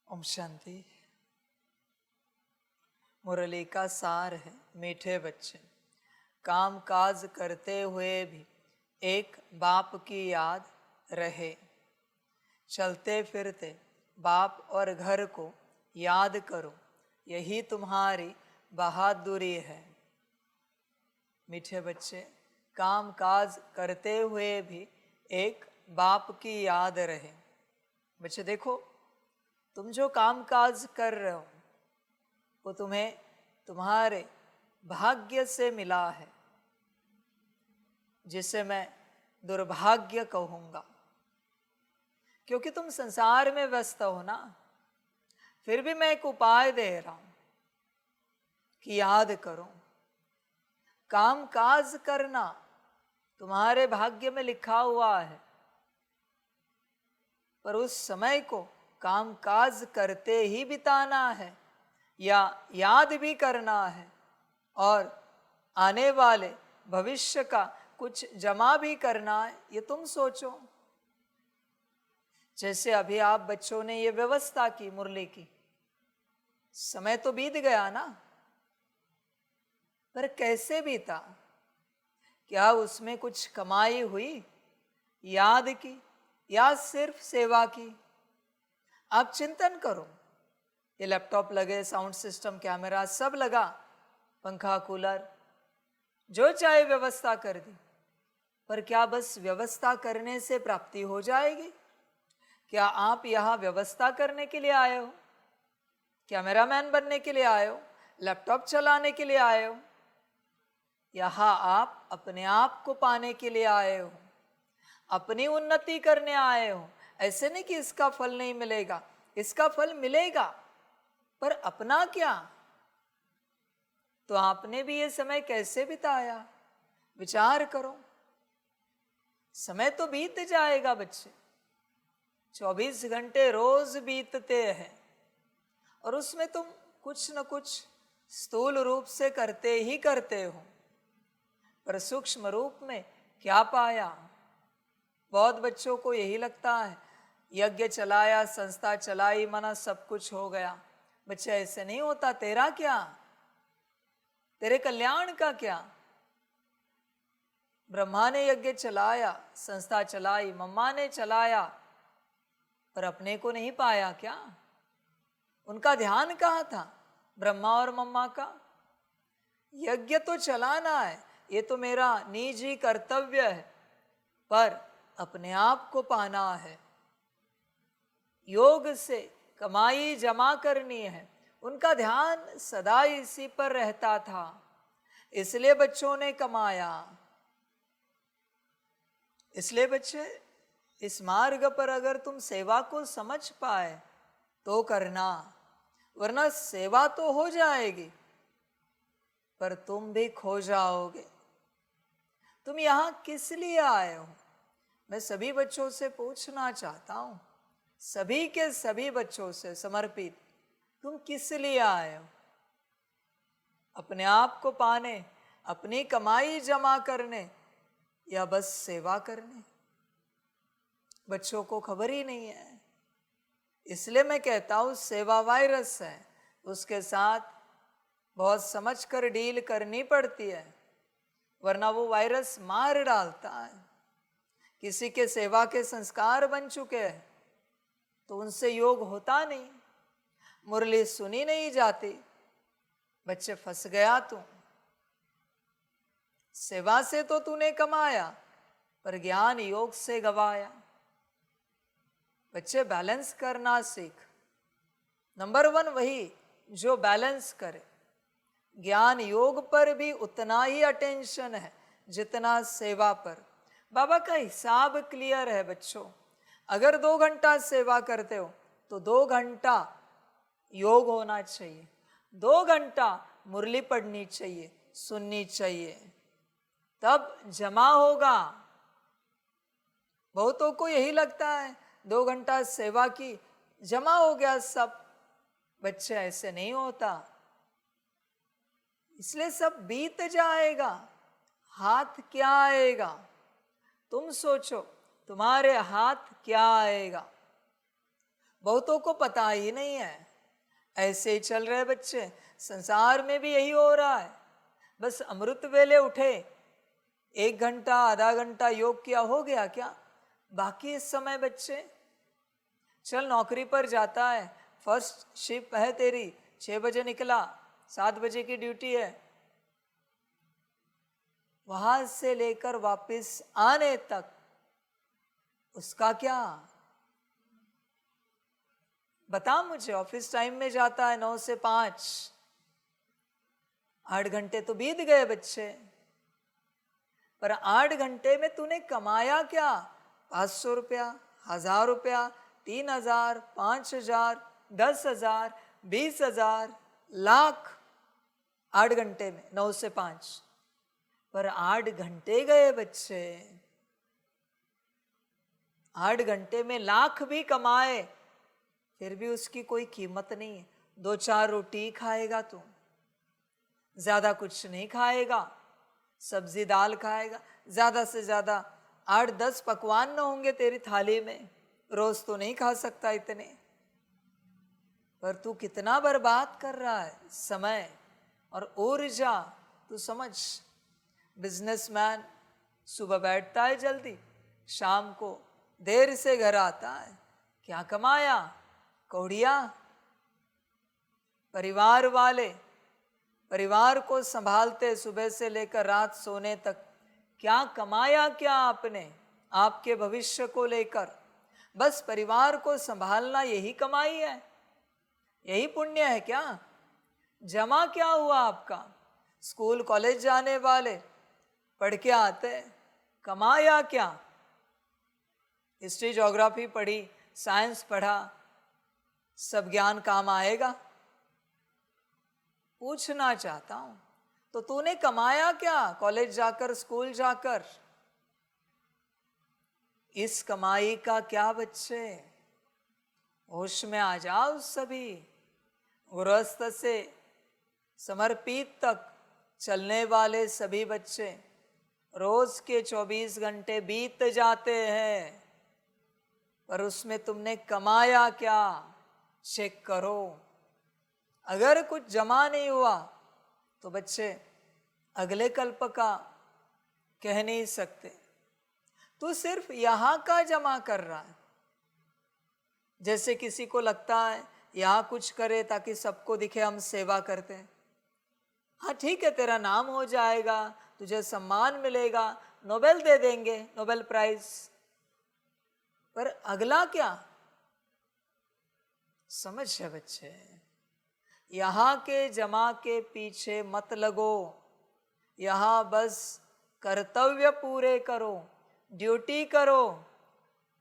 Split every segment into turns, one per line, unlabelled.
ओम शांति। मुरली का सार है, मीठे बच्चे, काम काज करते हुए भी एक बाप की याद रहे। चलते फिरते बाप और घर को याद करो, यही तुम्हारी बहादुरी है। मीठे बच्चे, काम काज करते हुए भी एक बाप की याद रहे। बच्चे देखो, तुम जो काम काज कर रहे हो वो तुम्हें तुम्हारे भाग्य से मिला है, जिसे मैं दुर्भाग्य कहूँगा, क्योंकि तुम संसार में व्यस्त हो ना। फिर भी मैं एक उपाय दे रहा हूँ कि याद करो, काम काज करना तुम्हारे भाग्य में लिखा हुआ है, पर उस समय को काम काज करते ही बिताना है या याद भी करना है और आने वाले भविष्य का कुछ जमा भी करना है, ये तुम सोचो। जैसे अभी आप बच्चों ने ये व्यवस्था की मुरली की, समय तो बीत गया ना, पर कैसे बीता? क्या उसमें कुछ कमाई हुई, याद की, या सिर्फ सेवा की? आप चिंतन करो। ये लैपटॉप लगे, साउंड सिस्टम, कैमरा सब लगा, पंखा, कूलर, जो चाहे व्यवस्था कर दी, पर क्या बस व्यवस्था करने से प्राप्ति हो जाएगी? क्या आप यहाँ व्यवस्था करने के लिए आए हो? कैमरामैन बनने के लिए आए हो? लैपटॉप चलाने के लिए आए हो? यहाँ आप अपने आप को पाने के लिए आए हो, अपनी उन्नति करने आए हो। ऐसे नहीं कि इसका फल नहीं मिलेगा, इसका फल मिलेगा, पर अपना क्या? तो आपने भी ये समय कैसे बिताया, विचार करो। समय तो बीत जाएगा बच्चे, 24 घंटे रोज बीतते हैं और उसमें तुम कुछ न कुछ स्थूल रूप से करते ही करते हो, पर सूक्ष्म रूप में क्या पाया? बहुत बच्चों को यही लगता है, यज्ञ चलाया, संस्था चलाई, मना सब कुछ हो गया। बच्चे ऐसे नहीं होता। तेरा क्या? तेरे कल्याण का क्या? ब्रह्मा ने यज्ञ चलाया, संस्था चलाई, मम्मा ने चलाया, पर अपने को नहीं पाया क्या? उनका ध्यान कहाँ था, ब्रह्मा और मम्मा का? यज्ञ तो चलाना है, ये तो मेरा निजी कर्तव्य है, पर अपने आप को पाना है, योग से कमाई जमा करनी है। उनका ध्यान सदा इसी पर रहता था, इसलिए बच्चों ने कमाया। इसलिए बच्चे, इस मार्ग पर अगर तुम सेवा को समझ पाए तो करना, वरना सेवा तो हो जाएगी पर तुम भी खो जाओगे। तुम यहाँ किस लिए आए हो? मैं सभी बच्चों से पूछना चाहता हूँ, सभी के सभी बच्चों से समर्पित, तुम किस लिए आए हो? अपने आप को पाने, अपनी कमाई जमा करने, या बस सेवा करने? बच्चों को खबर ही नहीं है। इसलिए मैं कहता हूँ, सेवा वायरस है, उसके साथ बहुत समझकर डील करनी पड़ती है, वरना वो वायरस मार डालता है। किसी के सेवा के संस्कार बन चुके हैं तो उनसे योग होता नहीं, मुरली सुनी नहीं जाती। बच्चे फंस गया तू। सेवा से तो तूने कमाया, पर ज्ञान योग से गवाया। बच्चे बैलेंस करना सीख। नंबर 1 वही जो बैलेंस करे। ज्ञान योग पर भी उतना ही अटेंशन है जितना सेवा पर। बाबा का हिसाब क्लियर है बच्चों। अगर 2 घंटा सेवा करते हो तो 2 घंटा योग होना चाहिए, 2 घंटा मुरली पढ़नी चाहिए, सुननी चाहिए, तब जमा होगा। बहुतों को यही लगता है 2 घंटा सेवा की, जमा हो गया सब। बच्चे ऐसे नहीं होता, इसलिए सब बीत जाएगा, हाथ क्या आएगा? तुम सोचो, तुम्हारे हाथ क्या आएगा? बहुतों को पता ही नहीं है। ऐसे ही चल रहे बच्चे, संसार में भी यही हो रहा है। बस अमृत वेले उठे, 1 घंटा आधा घंटा योग किया, हो गया क्या? बाकी इस समय बच्चे, चल नौकरी पर जाता है, फर्स्ट शिफ्ट है तेरी, 6 बजे निकला, 7 बजे की ड्यूटी है, वहां से लेकर वापस आने तक उसका क्या? बता मुझे। ऑफिस टाइम में जाता है 9 से 5, 8 घंटे तो बीत गए बच्चे। पर 8 घंटे में तूने कमाया क्या? 500 रुपया, 1000 रुपया, 3000, 5000, 10,000, 20,000, लाख, 8 घंटे में, 9 से 5। पर 8 घंटे गए बच्चे, 8 घंटे में लाख भी कमाए, फिर भी उसकी कोई कीमत नहीं है। 2-4 रोटी खाएगा तू, ज्यादा कुछ नहीं खाएगा, सब्जी दाल खाएगा, ज्यादा से ज्यादा 8-10 पकवान न होंगे तेरी थाली में, रोज तो नहीं खा सकता इतने। पर तू कितना बर्बाद कर रहा है समय और ऊर्जा। तू समझ, बिजनेसमैन सुबह बैठता है जल्दी, शाम को देर से घर आता है, क्या कमाया? कौड़िया। परिवार वाले, परिवार को संभालते सुबह से लेकर रात सोने तक, क्या कमाया क्या आपने आपके भविष्य को लेकर? बस परिवार को संभालना यही कमाई है, यही पुण्य है क्या? जमा क्या हुआ आपका? स्कूल कॉलेज जाने वाले पढ़ के आते, कमाया क्या? हिस्ट्री ज्योग्राफी पढ़ी, साइंस पढ़ा, सब ज्ञान काम आएगा? पूछना चाहता हूं, तो तूने कमाया क्या कॉलेज जाकर, स्कूल जाकर? इस कमाई का क्या बच्चे? होश में आ जाओ सभी। गृहस्थ से समर्पित तक चलने वाले सभी बच्चे, रोज के 24 घंटे बीत जाते हैं, पर उसमें तुमने कमाया क्या? चेक करो। अगर कुछ जमा नहीं हुआ तो बच्चे अगले कल्प का कह नहीं सकते। तू सिर्फ यहां का जमा कर रहा है। जैसे किसी को लगता है यहां कुछ करे ताकि सबको दिखे हम सेवा करते हैं। हाँ ठीक है, तेरा नाम हो जाएगा, तुझे सम्मान मिलेगा, नोबेल दे देंगे, नोबेल प्राइज। पर अगला क्या? समझ है बच्चे, यहां के जमा के पीछे मत लगो। यहां बस कर्तव्य पूरे करो, ड्यूटी करो,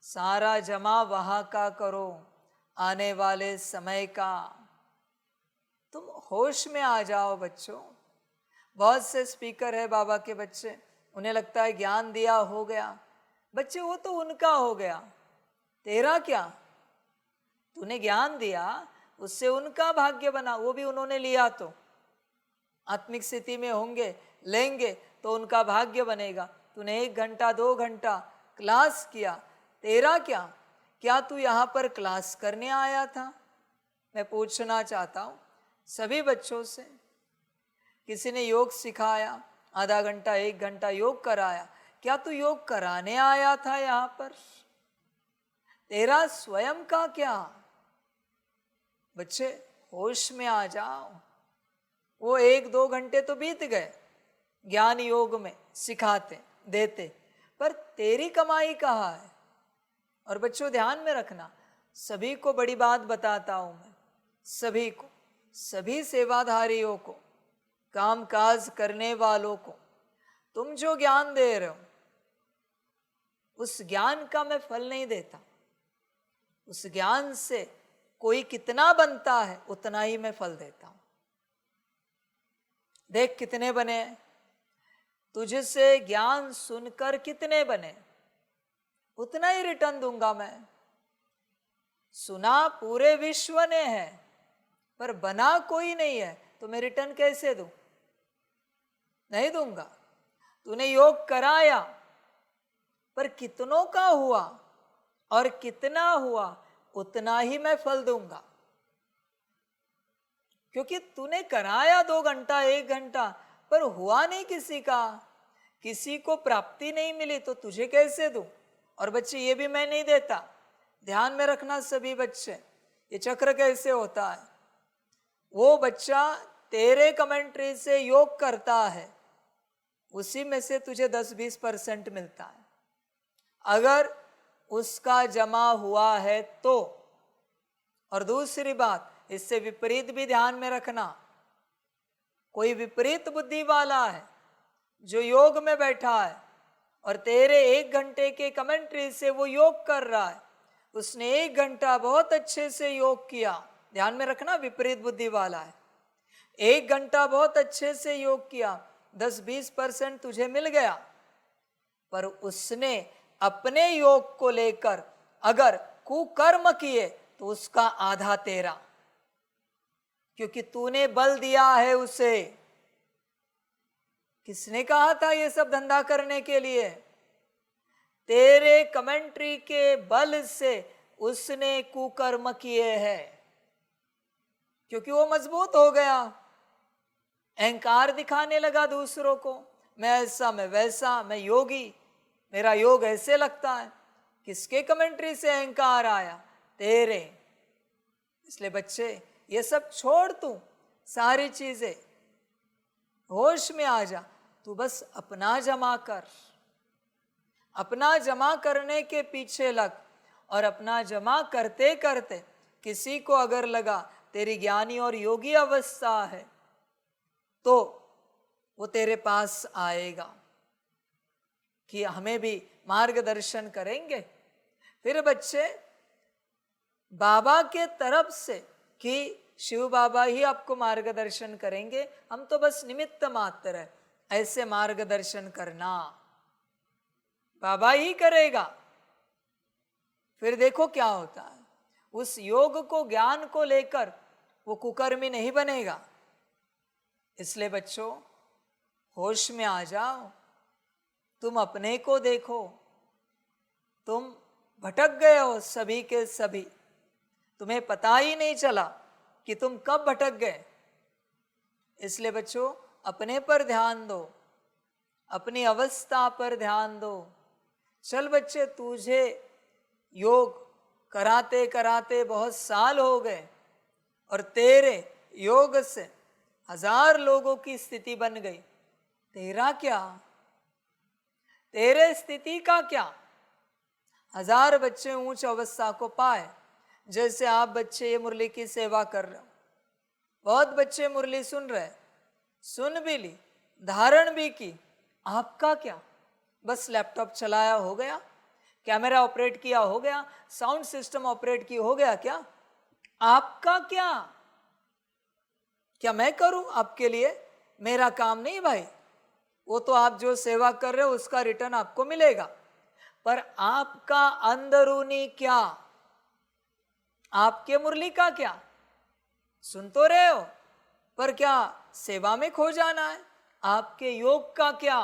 सारा जमा वहां का करो, आने वाले समय का। तुम होश में आ जाओ बच्चों। बहुत से स्पीकर है बाबा के बच्चे, उन्हें लगता है ज्ञान दिया हो गया। बच्चे वो तो उनका हो गया, तेरा क्या? तूने ज्ञान दिया, उससे उनका भाग्य बना, वो भी उन्होंने लिया तो आत्मिक स्थिति में होंगे, लेंगे तो उनका भाग्य बनेगा। तूने 1 घंटा 2 घंटा क्लास किया, तेरा क्या? क्या तू यहाँ पर क्लास करने आया था? मैं पूछना चाहता हूँ सभी बच्चों से। किसी ने योग सिखाया, आधा घंटा 1 घंटा योग कराया, क्या तू योग कराने आया था यहाँ पर? तेरा स्वयं का क्या? बच्चे होश में आ जाओ। वो 1-2 घंटे तो बीत गए ज्ञान योग में सिखाते देते, पर तेरी कमाई कहाँ है? और बच्चों ध्यान में रखना, सभी को बड़ी बात बताता हूं मैं, सभी को, सभी सेवाधारियों को, कामकाज करने वालों को, तुम जो ज्ञान दे रहे हो उस ज्ञान का मैं फल नहीं देता। उस ज्ञान से कोई कितना बनता है उतना ही मैं फल देता हूं। देख कितने बने, तुझसे ज्ञान सुनकर कितने बने, उतना ही रिटर्न दूंगा मैं। सुना पूरे विश्व ने है पर बना कोई नहीं है, तो मैं रिटर्न कैसे दूं? नहीं दूंगा। तूने योग कराया पर कितनों का हुआ और कितना हुआ, उतना ही मैं फल दूंगा। क्योंकि तूने कराया 2 घंटा 1 घंटा पर हुआ नहीं किसी का, किसी को प्राप्ति नहीं मिली, तो तुझे कैसे दूं? और बच्चे ये भी मैं नहीं देता। ध्यान में रखना सभी बच्चे, ये चक्र कैसे होता है। वो बच्चा तेरे कमेंट्री से योग करता है, उसी में से तुझे 10-20% मिलता है। अगर उसका जमा हुआ है तो। और दूसरी बात, इससे विपरीत भी ध्यान में रखना। कोई विपरीत बुद्धि वाला है जो योग में बैठा है और तेरे 1 घंटे के कमेंट्री से वो योग कर रहा है, उसने 1 घंटा बहुत अच्छे से योग किया, ध्यान में रखना विपरीत बुद्धि वाला है, 1 घंटा बहुत अच्छे से योग किया, 10-20% तुझे मिल गया। पर उसने अपने योग को लेकर अगर कुकर्म किए तो उसका आधा तेरा, क्योंकि तूने बल दिया है उसे। किसने कहा था ये सब धंधा करने के लिए? तेरे कमेंट्री के बल से उसने कुकर्म किए हैं, क्योंकि वो मजबूत हो गया, अहंकार दिखाने लगा दूसरों को, मैं ऐसा, मैं वैसा, मैं योगी, मेरा योग ऐसे लगता है। किसके कमेंट्री से अहंकार आया? तेरे। इसलिए बच्चे ये सब छोड़, तू सारी चीजें होश में आ जा, तू बस अपना जमा कर, अपना जमा करने के पीछे लग। और अपना जमा करते करते किसी को अगर लगा तेरी ज्ञानी और योगी अवस्था है तो वो तेरे पास आएगा कि हमें भी मार्गदर्शन करेंगे। फिर बच्चे बाबा के तरफ से कि शिव बाबा ही आपको मार्गदर्शन करेंगे, हम तो बस निमित्त मात्र है, ऐसे मार्गदर्शन करना बाबा ही करेगा। फिर देखो क्या होता है, उस योग को, ज्ञान को लेकर वो कुकर्मी नहीं बनेगा। इसलिए बच्चों होश में आ जाओ, तुम अपने को देखो, तुम भटक गए हो सभी के सभी, तुम्हें पता ही नहीं चला कि तुम कब भटक गए। इसलिए बच्चों अपने पर ध्यान दो, अपनी अवस्था पर ध्यान दो। चल बच्चे, तुझे योग कराते कराते बहुत साल हो गए और तेरे योग से 1000 लोगों की स्थिति बन गई, तेरा क्या? तेरे स्थिति का क्या? 1000 बच्चे ऊंच अवस्था को पाए, जैसे आप बच्चे ये मुरली की सेवा कर रहे हो। बहुत बच्चे मुरली सुन रहे, सुन भी ली, धारण भी की, आपका क्या? बस लैपटॉप चलाया हो गया, कैमरा ऑपरेट किया हो गया, साउंड सिस्टम ऑपरेट की हो गया क्या? आपका क्या? क्या मैं करूं आपके लिए? मेरा काम नहीं भाई, वो तो आप जो सेवा कर रहे हो उसका रिटर्न आपको मिलेगा, पर आपका अंदरूनी क्या? आपके मुरली का क्या? सुन तो रहे हो, पर क्या सेवा में खो जाना है? आपके योग का क्या?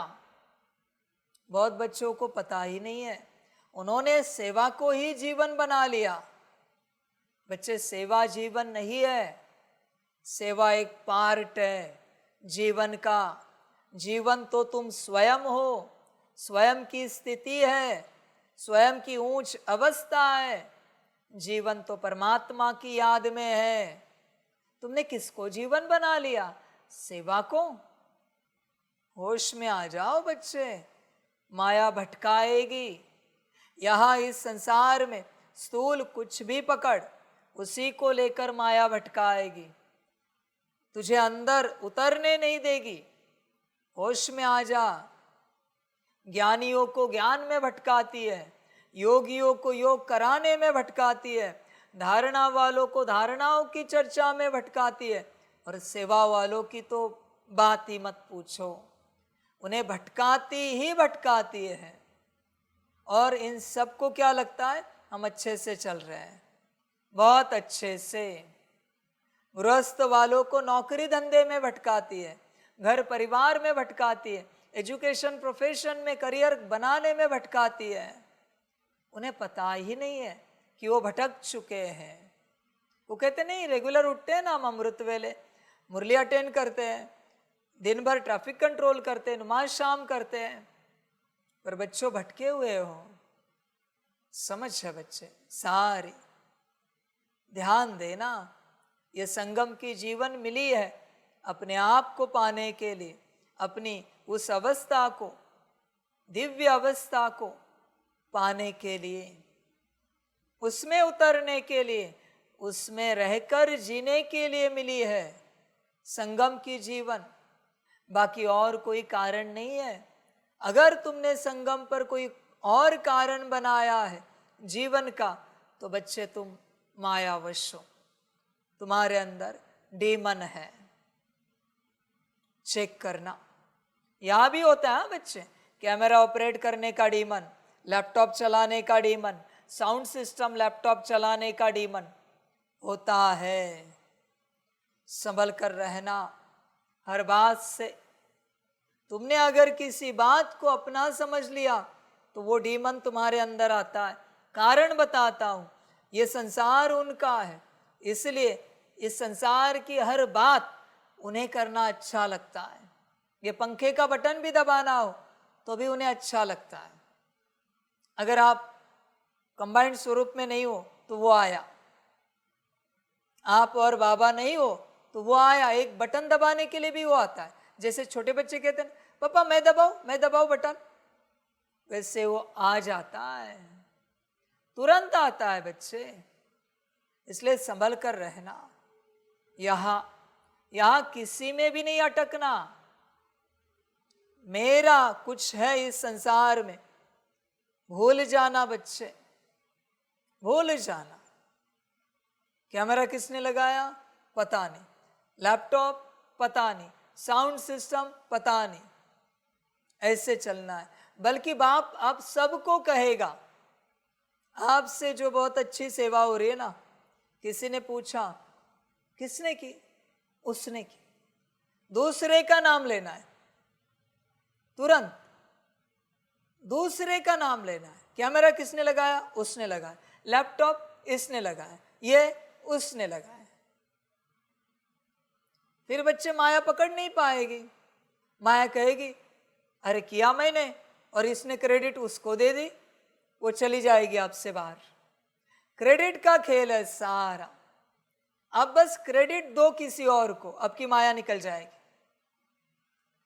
बहुत बच्चों को पता ही नहीं है, उन्होंने सेवा को ही जीवन बना लिया। बच्चे सेवा जीवन नहीं है, सेवा एक पार्ट है जीवन का। जीवन तो तुम स्वयं हो, स्वयं की स्थिति है, स्वयं की ऊंच अवस्था है। जीवन तो परमात्मा की याद में है। तुमने किसको जीवन बना लिया? सेवा को। होश में आ जाओ बच्चे, माया भटकाएगी। यहाँ इस संसार में स्थूल कुछ भी पकड़, उसी को लेकर माया भटकाएगी, तुझे अंदर उतरने नहीं देगी। होश में आ जा। ज्ञानियों को ज्ञान में भटकाती है, योगियों को योग कराने में भटकाती है, धारणा वालों को धारणाओं की चर्चा में भटकाती है, और सेवा वालों की तो बात ही मत पूछो, उन्हें भटकाती ही भटकाती है। और इन सबको क्या लगता है, हम अच्छे से चल रहे हैं, बहुत अच्छे से। गृहस्थ वालों को नौकरी धंधे में भटकाती है, घर परिवार में भटकाती है, एजुकेशन प्रोफेशन में करियर बनाने में भटकाती है। उन्हें पता ही नहीं है कि वो भटक चुके हैं। वो कहते नहीं, रेगुलर उठते हैं ना हम अमृत वेले, मुरली अटेंड करते हैं, दिन भर ट्रैफिक कंट्रोल करते हैं, नमाज शाम करते हैं, पर बच्चों भटके हुए हो। समझ है बच्चे सारी, ध्यान देना। ये संगम की जीवन मिली है अपने आप को पाने के लिए, अपनी उस अवस्था को, दिव्य अवस्था को पाने के लिए, उसमें उतरने के लिए, उसमें रहकर जीने के लिए मिली है संगम की जीवन। बाकी और कोई कारण नहीं है। अगर तुमने संगम पर कोई और कारण बनाया है जीवन का, तो बच्चे तुम मायावश हो, तुम्हारे अंदर डीमन है। चेक करना। यहां भी होता है बच्चे, कैमरा ऑपरेट करने का डीमन, लैपटॉप चलाने का डीमन, साउंड सिस्टम लैपटॉप चलाने का डीमन होता है। संभल कर रहना हर बात से। तुमने अगर किसी बात को अपना समझ लिया तो वो डीमन तुम्हारे अंदर आता है। कारण बताता हूं, ये संसार उनका है, इसलिए इस संसार की हर बात उन्हें करना अच्छा लगता है। ये पंखे का बटन भी दबाना हो तो भी उन्हें अच्छा लगता है। अगर आप कंबाइंड स्वरूप में नहीं हो तो वो आया, आप और बाबा नहीं हो तो वो आया। एक बटन दबाने के लिए भी वो आता है। जैसे छोटे बच्चे कहते हैं पापा मैं दबाऊं बटन, वैसे वो आ जाता है, तुरंत आता है बच्चे। इसलिए संभल कर रहना। यहां किसी में भी नहीं अटकना। मेरा कुछ है इस संसार में, भूल जाना बच्चे, भूल जाना। कैमरा किसने लगाया पता नहीं, लैपटॉप पता नहीं, साउंड सिस्टम पता नहीं। ऐसे चलना है। बल्कि बाप आप सबको कहेगा, आपसे जो बहुत अच्छी सेवा हो रही है ना, किसी ने पूछा किसने की, उसने की, दूसरे का नाम लेना है, तुरंत दूसरे का नाम लेना है। कैमरा किसने लगाया, उसने लगाया, लैपटॉप इसने लगाया, ये उसने लगाया। फिर बच्चे माया पकड़ नहीं पाएगी। माया कहेगी अरे किया मैंने और इसने क्रेडिट उसको दे दी, वो चली जाएगी आपसे बाहर। क्रेडिट का खेल है सारा। अब बस क्रेडिट दो किसी और को, अब की माया निकल जाएगी।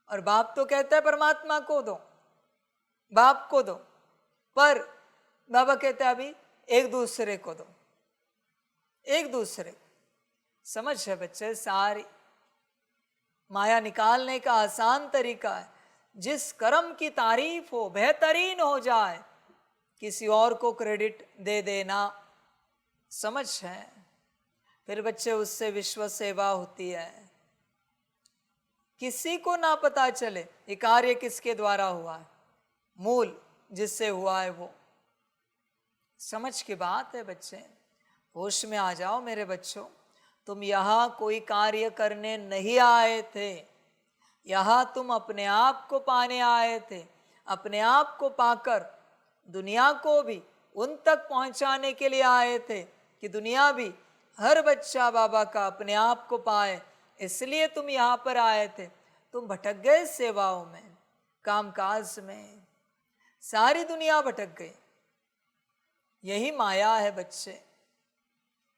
और बाप तो कहता है परमात्मा को दो, बाप को दो, पर बाबा कहता है अभी एक दूसरे को दो, एक दूसरे को। समझ है बच्चे सारी। माया निकालने का आसान तरीका है, जिस कर्म की तारीफ हो, बेहतरीन हो जाए, किसी और को क्रेडिट दे देना। समझ है। फिर बच्चे उससे विश्व सेवा होती है। किसी को ना पता चले ये कार्य किसके द्वारा हुआ है, मूल जिससे हुआ है वो। समझ की बात है बच्चे। होश में आ जाओ मेरे बच्चों। तुम यहां कोई कार्य करने नहीं आए थे, यहां तुम अपने आप को पाने आए थे। अपने आप को पाकर दुनिया को भी उन तक पहुंचाने के लिए आए थे कि दुनिया भी, हर बच्चा बाबा का अपने आप को पाए। इसलिए तुम यहां पर आए थे। तुम भटक गए सेवाओं में, कामकाज में, सारी दुनिया भटक गई। यही माया है बच्चे।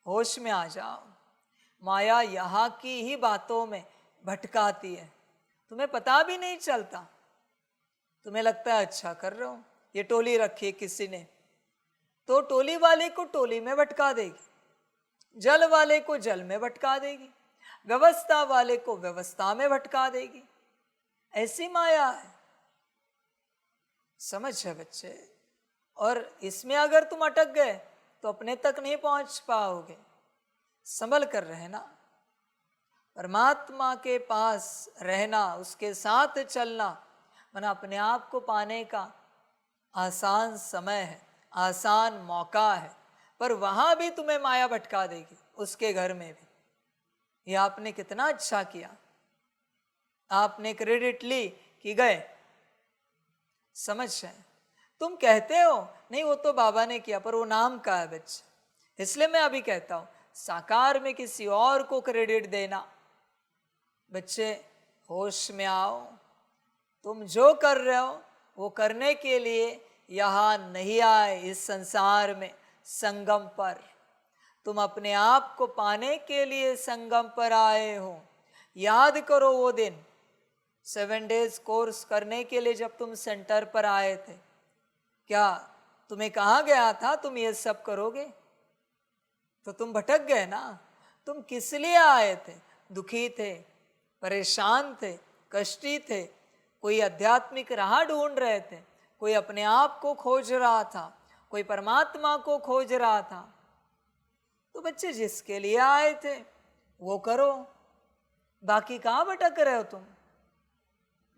होश में आ जाओ। माया यहाँ की ही बातों में भटकाती है, तुम्हें पता भी नहीं चलता। तुम्हें लगता है अच्छा कर रहा हूं, ये टोली रखी किसी ने, तो टोली वाले को टोली में भटका देगी, जल वाले को जल में भटका देगी, व्यवस्था वाले को व्यवस्था में भटका देगी। ऐसी माया है। समझ है बच्चे। और इसमें अगर तुम अटक गए तो अपने तक नहीं पहुंच पाओगे। संभल कर रहना। परमात्मा के पास रहना, उसके साथ चलना, माना अपने आप को पाने का आसान समय है, आसान मौका है। पर वहां भी तुम्हें माया भटका देगी, उसके घर में भी। ये आपने कितना अच्छा किया, आपने क्रेडिट ली कि गए। समझ है। तुम कहते हो नहीं वो तो बाबा ने किया, पर वो नाम का है बच्चे, इसलिए मैं अभी कहता हूं, साकार में किसी और को क्रेडिट देना। बच्चे होश में आओ, तुम जो कर रहे हो वो करने के लिए यहां नहीं आए इस संसार में संगम पर। तुम अपने आप को पाने के लिए संगम पर आए हो। याद करो वो दिन 7 डेज कोर्स करने के लिए जब तुम सेंटर पर आए थे, क्या तुम्हें कहा गया था तुम ये सब करोगे? तो तुम भटक गए ना। तुम किस लिए आए थे? दुखी थे, परेशान थे, कष्टी थे, कोई आध्यात्मिक राह ढूंढ रहे थे, कोई अपने आप को खोज रहा था, कोई परमात्मा को खोज रहा था। तो बच्चे जिसके लिए आए थे वो करो, बाकी कहाँ भटक रहे हो तुम?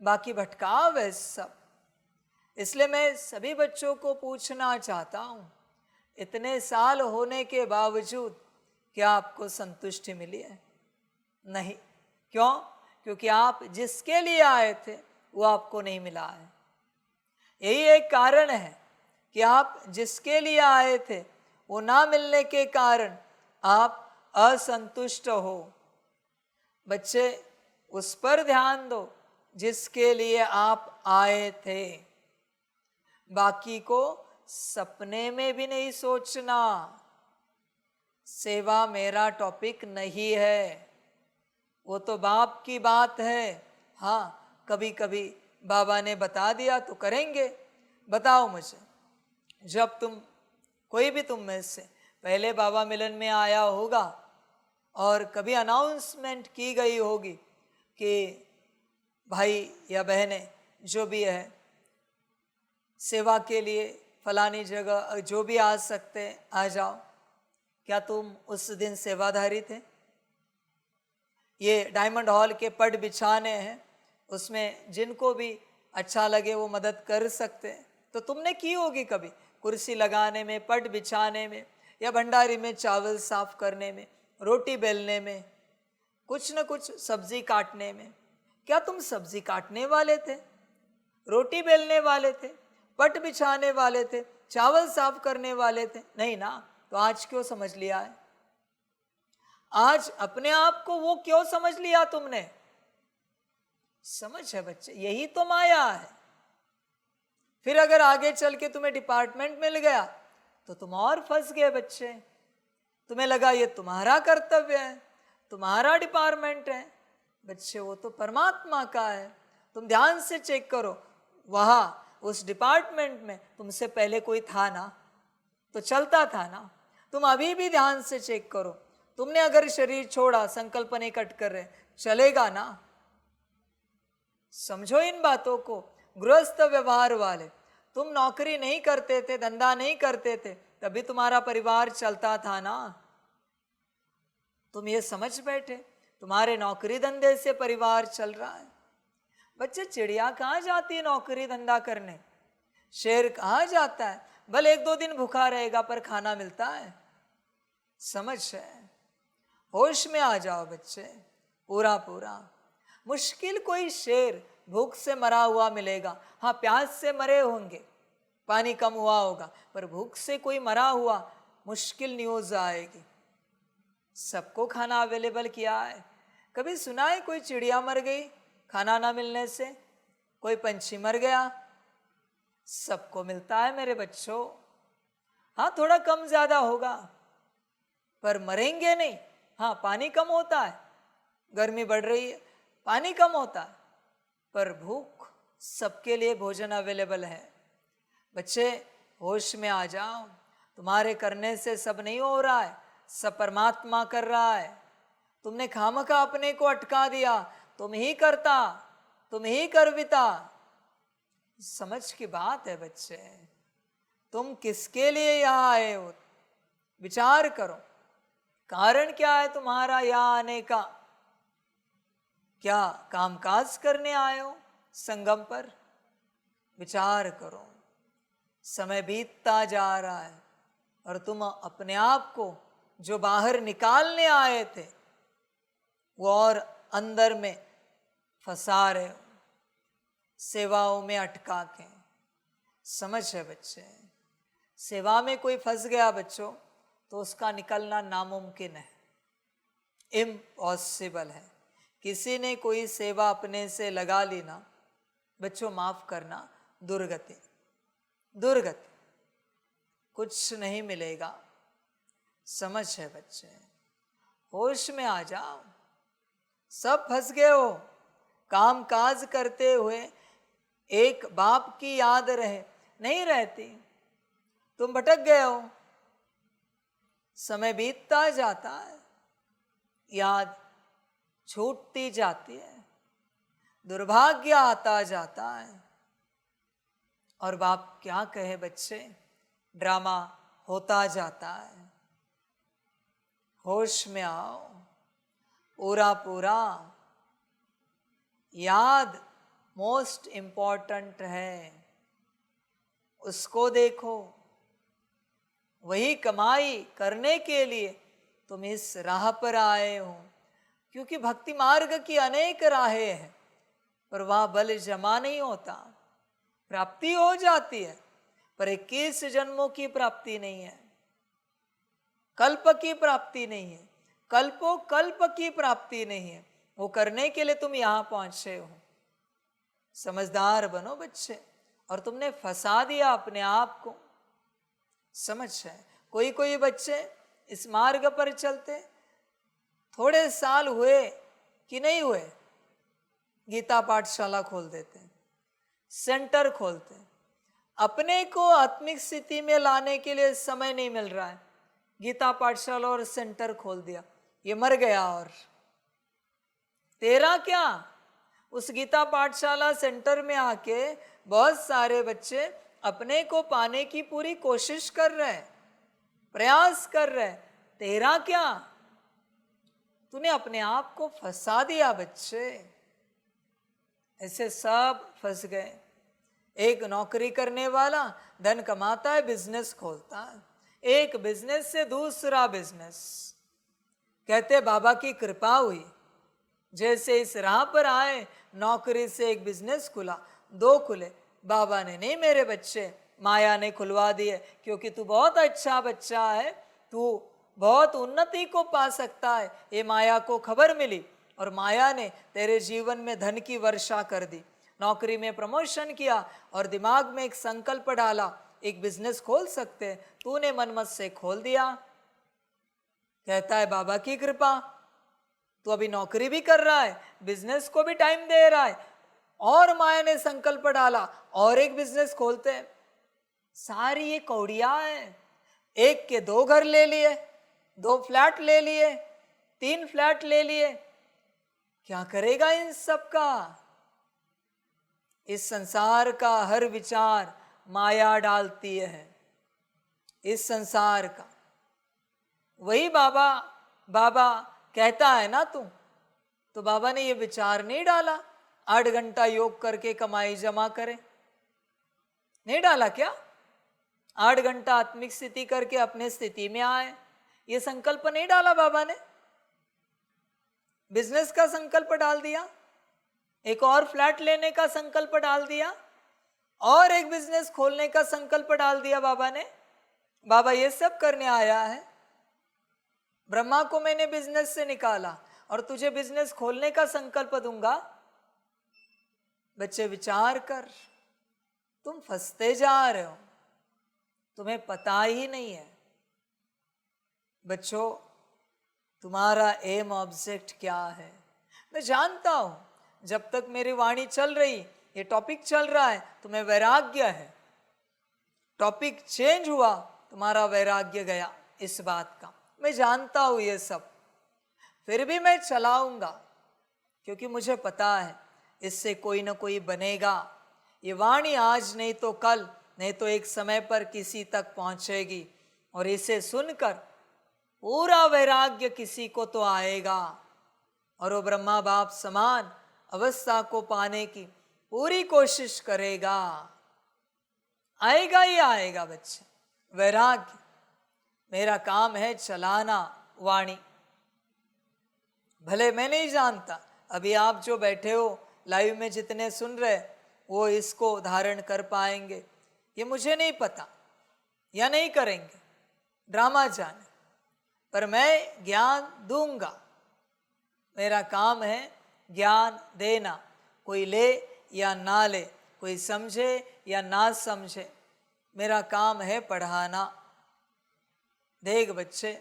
बाकी भटकाव है सब। इसलिए मैं सभी बच्चों को पूछना चाहता हूं, इतने साल होने के बावजूद क्या आपको संतुष्टि मिली है? नहीं। क्यों? क्योंकि आप जिसके लिए आए थे वो आपको नहीं मिला है। यही एक कारण है कि आप जिसके लिए आए थे वो ना मिलने के कारण आप असंतुष्ट हो। बच्चे उस पर ध्यान दो जिसके लिए आप आए थे। बाकी को सपने में भी नहीं सोचना। सेवा मेरा टॉपिक नहीं है, वो तो बाप की बात है। हाँ, कभी कभी बाबा ने बता दिया तो करेंगे। बताओ मुझे, जब कोई भी तुम में से पहले बाबा मिलन में आया होगा और कभी अनाउंसमेंट की गई होगी कि भाई या बहनें जो भी है सेवा के लिए फलानी जगह जो भी आ सकते आ जाओ, क्या तुम उस दिन सेवाधारी थे? ये डायमंड हॉल के पट बिछाने हैं, उसमें जिनको भी अच्छा लगे वो मदद कर सकते हैं। तो तुमने की होगी कभी कुर्सी लगाने में, पट बिछाने में, या भंडारी में चावल साफ करने में, रोटी बेलने में, कुछ न कुछ सब्जी काटने में। क्या तुम सब्जी काटने वाले थे, रोटी बेलने वाले थे, पट बिछाने वाले थे, चावल साफ करने वाले थे? नहीं ना। तो आज क्यों समझ लिया है? आज अपने आप को वो क्यों समझ लिया तुमने? समझ है बच्चे, यही तो माया है। फिर अगर आगे चल के तुम्हें डिपार्टमेंट मिल गया तो तुम और फंस गए बच्चे। तुम्हें लगा ये तुम्हारा कर्तव्य है, तुम्हारा डिपार्टमेंट है। बच्चे वो तो परमात्मा का है। तुम ध्यान से चेक करो, वहां उस डिपार्टमेंट में तुमसे पहले कोई था ना, तो चलता था ना। तुम अभी भी ध्यान से चेक करो, तुमने अगर शरीर छोड़ा, संकल्प नहीं कट कर रहे, चलेगा ना? समझो इन बातों को। गृहस्थ व्यवहार वाले, तुम नौकरी नहीं करते थे, धंधा नहीं करते थे, तभी तुम्हारा परिवार चलता था ना। तुम ये समझ बैठे तुम्हारे नौकरी धंधे से परिवार चल रहा है। बच्चे चिड़िया कहाँ जाती है नौकरी धंधा करने? शेर कहाँ जाता है? भले 1-2 दिन भूखा रहेगा पर खाना मिलता है। समझ है? होश में आ जाओ बच्चे, पूरा पूरा। मुश्किल कोई शेर भूख से मरा हुआ मिलेगा, हाँ प्यास से मरे होंगे, पानी कम हुआ होगा, पर भूख से कोई मरा हुआ मुश्किल न्यूज आएगी। सबको खाना अवेलेबल किया है। कभी सुना है कोई चिड़िया मर गई खाना ना मिलने से? कोई पंछी मर गया? सबको मिलता है मेरे बच्चों। हाँ थोड़ा कम ज्यादा होगा पर मरेंगे नहीं। हाँ पानी कम होता है, गर्मी बढ़ रही है, पानी कम होता है, पर भूख सबके लिए भोजन अवेलेबल है। बच्चे होश में आ जाओ, तुम्हारे करने से सब नहीं हो रहा है, सब परमात्मा कर रहा है। तुमने खामखा अपने को अटका दिया, तुम ही करता, तुम ही करविता। समझ की बात है बच्चे। तुम किसके लिए यहाँ आए हो? विचार करो, कारण क्या है तुम्हारा यहाँ आने का? क्या कामकाज करने आए हो संगम पर? विचार करो। समय बीतता जा रहा है और तुम अपने आप को जो बाहर निकालने आए थे वो और अंदर में फंसा रहे हो, सेवाओं में अटका के। समझ है बच्चे? सेवा में कोई फंस गया बच्चों तो उसका निकलना नामुमकिन है, इम्पॉसिबल है। किसी ने कोई सेवा अपने से लगा ली ना बच्चों, माफ करना, दुर्गति, दुर्गति, कुछ नहीं मिलेगा। समझ है बच्चे, होश में आ जाओ। सब फंस गए हो, काम काज करते हुए एक बाप की याद रहे, नहीं रहती, तुम भटक गए हो। समय बीतता जाता है, याद छूटती जाती है, दुर्भाग्य आता जाता है। और बाप क्या कहे बच्चे, ड्रामा होता जाता है। होश में आओ, पूरा पूरा याद मोस्ट इम्पॉर्टेंट है, उसको देखो। वही कमाई करने के लिए तुम इस राह पर आए हो, क्योंकि भक्ति मार्ग की अनेक राहें हैं, पर वह बल जमा नहीं होता। प्राप्ति हो जाती है पर 21 जन्मों की प्राप्ति नहीं है, कल्प की प्राप्ति नहीं है, कल्पों कल्प की प्राप्ति नहीं है। वो करने के लिए तुम यहां पहुंचे हो। समझदार बनो बच्चे, और तुमने फंसा दिया अपने आप को। समझ है, कोई कोई बच्चे इस मार्ग पर चलते थोड़े साल हुए कि नहीं हुए, गीता पाठशाला खोल देते, सेंटर खोलते। अपने को आत्मिक स्थिति में लाने के लिए समय नहीं मिल रहा है, गीता पाठशाला और सेंटर खोल दिया, ये मर गया। और तेरा क्या, उस गीता पाठशाला सेंटर में आके बहुत सारे बच्चे अपने को पाने की पूरी कोशिश कर रहे हैं, प्रयास कर रहे हैं। तेरा क्या, तूने अपने आप को फंसा दिया बच्चे। ऐसे सब फंस गए। एक नौकरी करने वाला धन कमाता है, बिजनेस खोलता है, एक बिजनेस से दूसरा बिजनेस। कहते बाबा की कृपा हुई, जैसे इस राह पर आए, नौकरी से एक बिजनेस खुला, 2 खुले। बाबा ने नहीं मेरे बच्चे, माया ने खुलवा दिए, क्योंकि तू बहुत अच्छा बच्चा है, तू बहुत उन्नति को पा सकता है। ये माया को खबर मिली और माया ने तेरे जीवन में धन की वर्षा कर दी, नौकरी में प्रमोशन किया और दिमाग में एक संकल्प डाला, एक बिजनेस खोल सकते, तूने मनमत से खोल दिया। कहता है बाबा की कृपा, तू अभी नौकरी भी कर रहा है, बिजनेस को भी टाइम दे रहा है, और माया ने संकल्प डाला और एक बिजनेस खोलते हैं। सारी ये कौड़िया है। एक के 2 घर ले लिए, 2 फ्लैट ले लिए, 3 फ्लैट ले लिए। क्या करेगा इन सब का? इस संसार का हर विचार माया डालती है, इस संसार का। वही बाबा कहता है ना तू, तो बाबा ने ये विचार नहीं डाला 8 घंटा योग करके कमाई जमा करे, नहीं डाला क्या? 8 घंटा आत्मिक स्थिति करके अपने स्थिति में आए, ये संकल्प नहीं डाला बाबा ने? बिजनेस का संकल्प डाल दिया, एक और फ्लैट लेने का संकल्प डाल दिया, और एक बिजनेस खोलने का संकल्प डाल दिया बाबा ने। बाबा ये सब करने आया है। ब्रह्मा को मैंने बिजनेस से निकाला और तुझे बिजनेस खोलने का संकल्प दूंगा। बच्चे विचार कर, तुम फंसते जा रहे हो, तुम्हें पता ही नहीं है। बच्चों, तुम्हारा एम ऑब्जेक्ट क्या है? मैं जानता हूं, जब तक मेरी वाणी चल रही, ये टॉपिक चल रहा है, तुम्हें वैराग्य है। टॉपिक चेंज हुआ, तुम्हारा वैराग्य गया इस बात का। मैं जानता हूं ये सब, फिर भी मैं चलाऊंगा, क्योंकि मुझे पता है इससे कोई ना कोई बनेगा। ये वाणी आज नहीं तो कल, नहीं तो एक समय पर किसी तक पहुंचेगी, और इसे सुनकर पूरा वैराग्य किसी को तो आएगा, और वो ब्रह्मा बाप समान अवस्था को पाने की पूरी कोशिश करेगा। आएगा ही आएगा बच्चे, वैराग्य। मेरा काम है चलाना वाणी। भले मैं नहीं जानता, अभी आप जो बैठे हो लाइव में जितने सुन रहे, वो इसको धारण कर पाएंगे, ये मुझे नहीं पता, या नहीं करेंगे, ड्रामा जाने। पर मैं ज्ञान दूंगा। मेरा काम है ज्ञान देना, कोई ले या ना ले, कोई समझे या ना समझे, मेरा काम है पढ़ाना। देख बच्चे,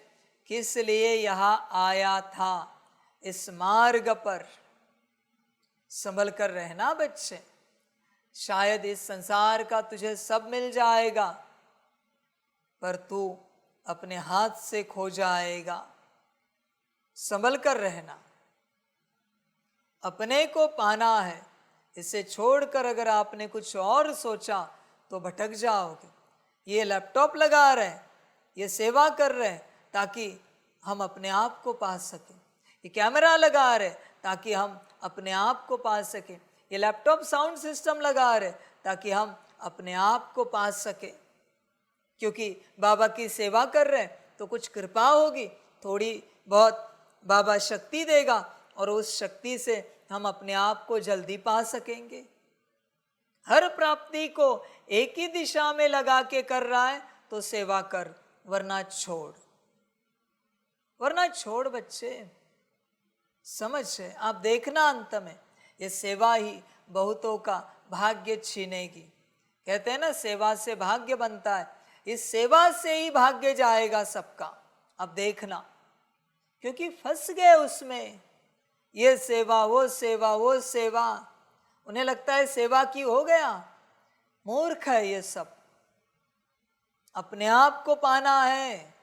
किस लिए यहाँ आया था, इस मार्ग पर संभल कर रहना बच्चे। शायद इस संसार का तुझे सब मिल जाएगा, पर तू अपने हाथ से खो जाएगा। संभल कर रहना, अपने को पाना है। इसे छोड़कर अगर आपने कुछ और सोचा तो भटक जाओगे। ये लैपटॉप लगा रहे हैं, ये सेवा कर रहे हैं ताकि हम अपने आप को पा सकें। ये कैमरा लगा रहे ताकि हम अपने आप को पा सकें। ये लैपटॉप साउंड सिस्टम लगा रहे ताकि हम अपने आप को पा सकें। क्योंकि बाबा की सेवा कर रहे हैं तो कुछ कृपा होगी, थोड़ी बहुत बाबा शक्ति देगा और उस शक्ति से हम अपने आप को जल्दी पा सकेंगे। हर प्राप्ति को एक ही दिशा में लगा के कर रहा है तो सेवा कर, वरना छोड़। वरना छोड़ बच्चे, समझ है। आप देखना अंत में ये सेवा ही बहुतों का भाग्य छीनेगी। कहते हैं ना, सेवा से भाग्य बनता है, इस सेवा से ही भाग्य जाएगा सबका। अब देखना, क्योंकि फंस गए उसमें, ये सेवा वो सेवा वो सेवा, उन्हें लगता है सेवा की हो गया। मूर्ख है ये सब। अपने आप को पाना है,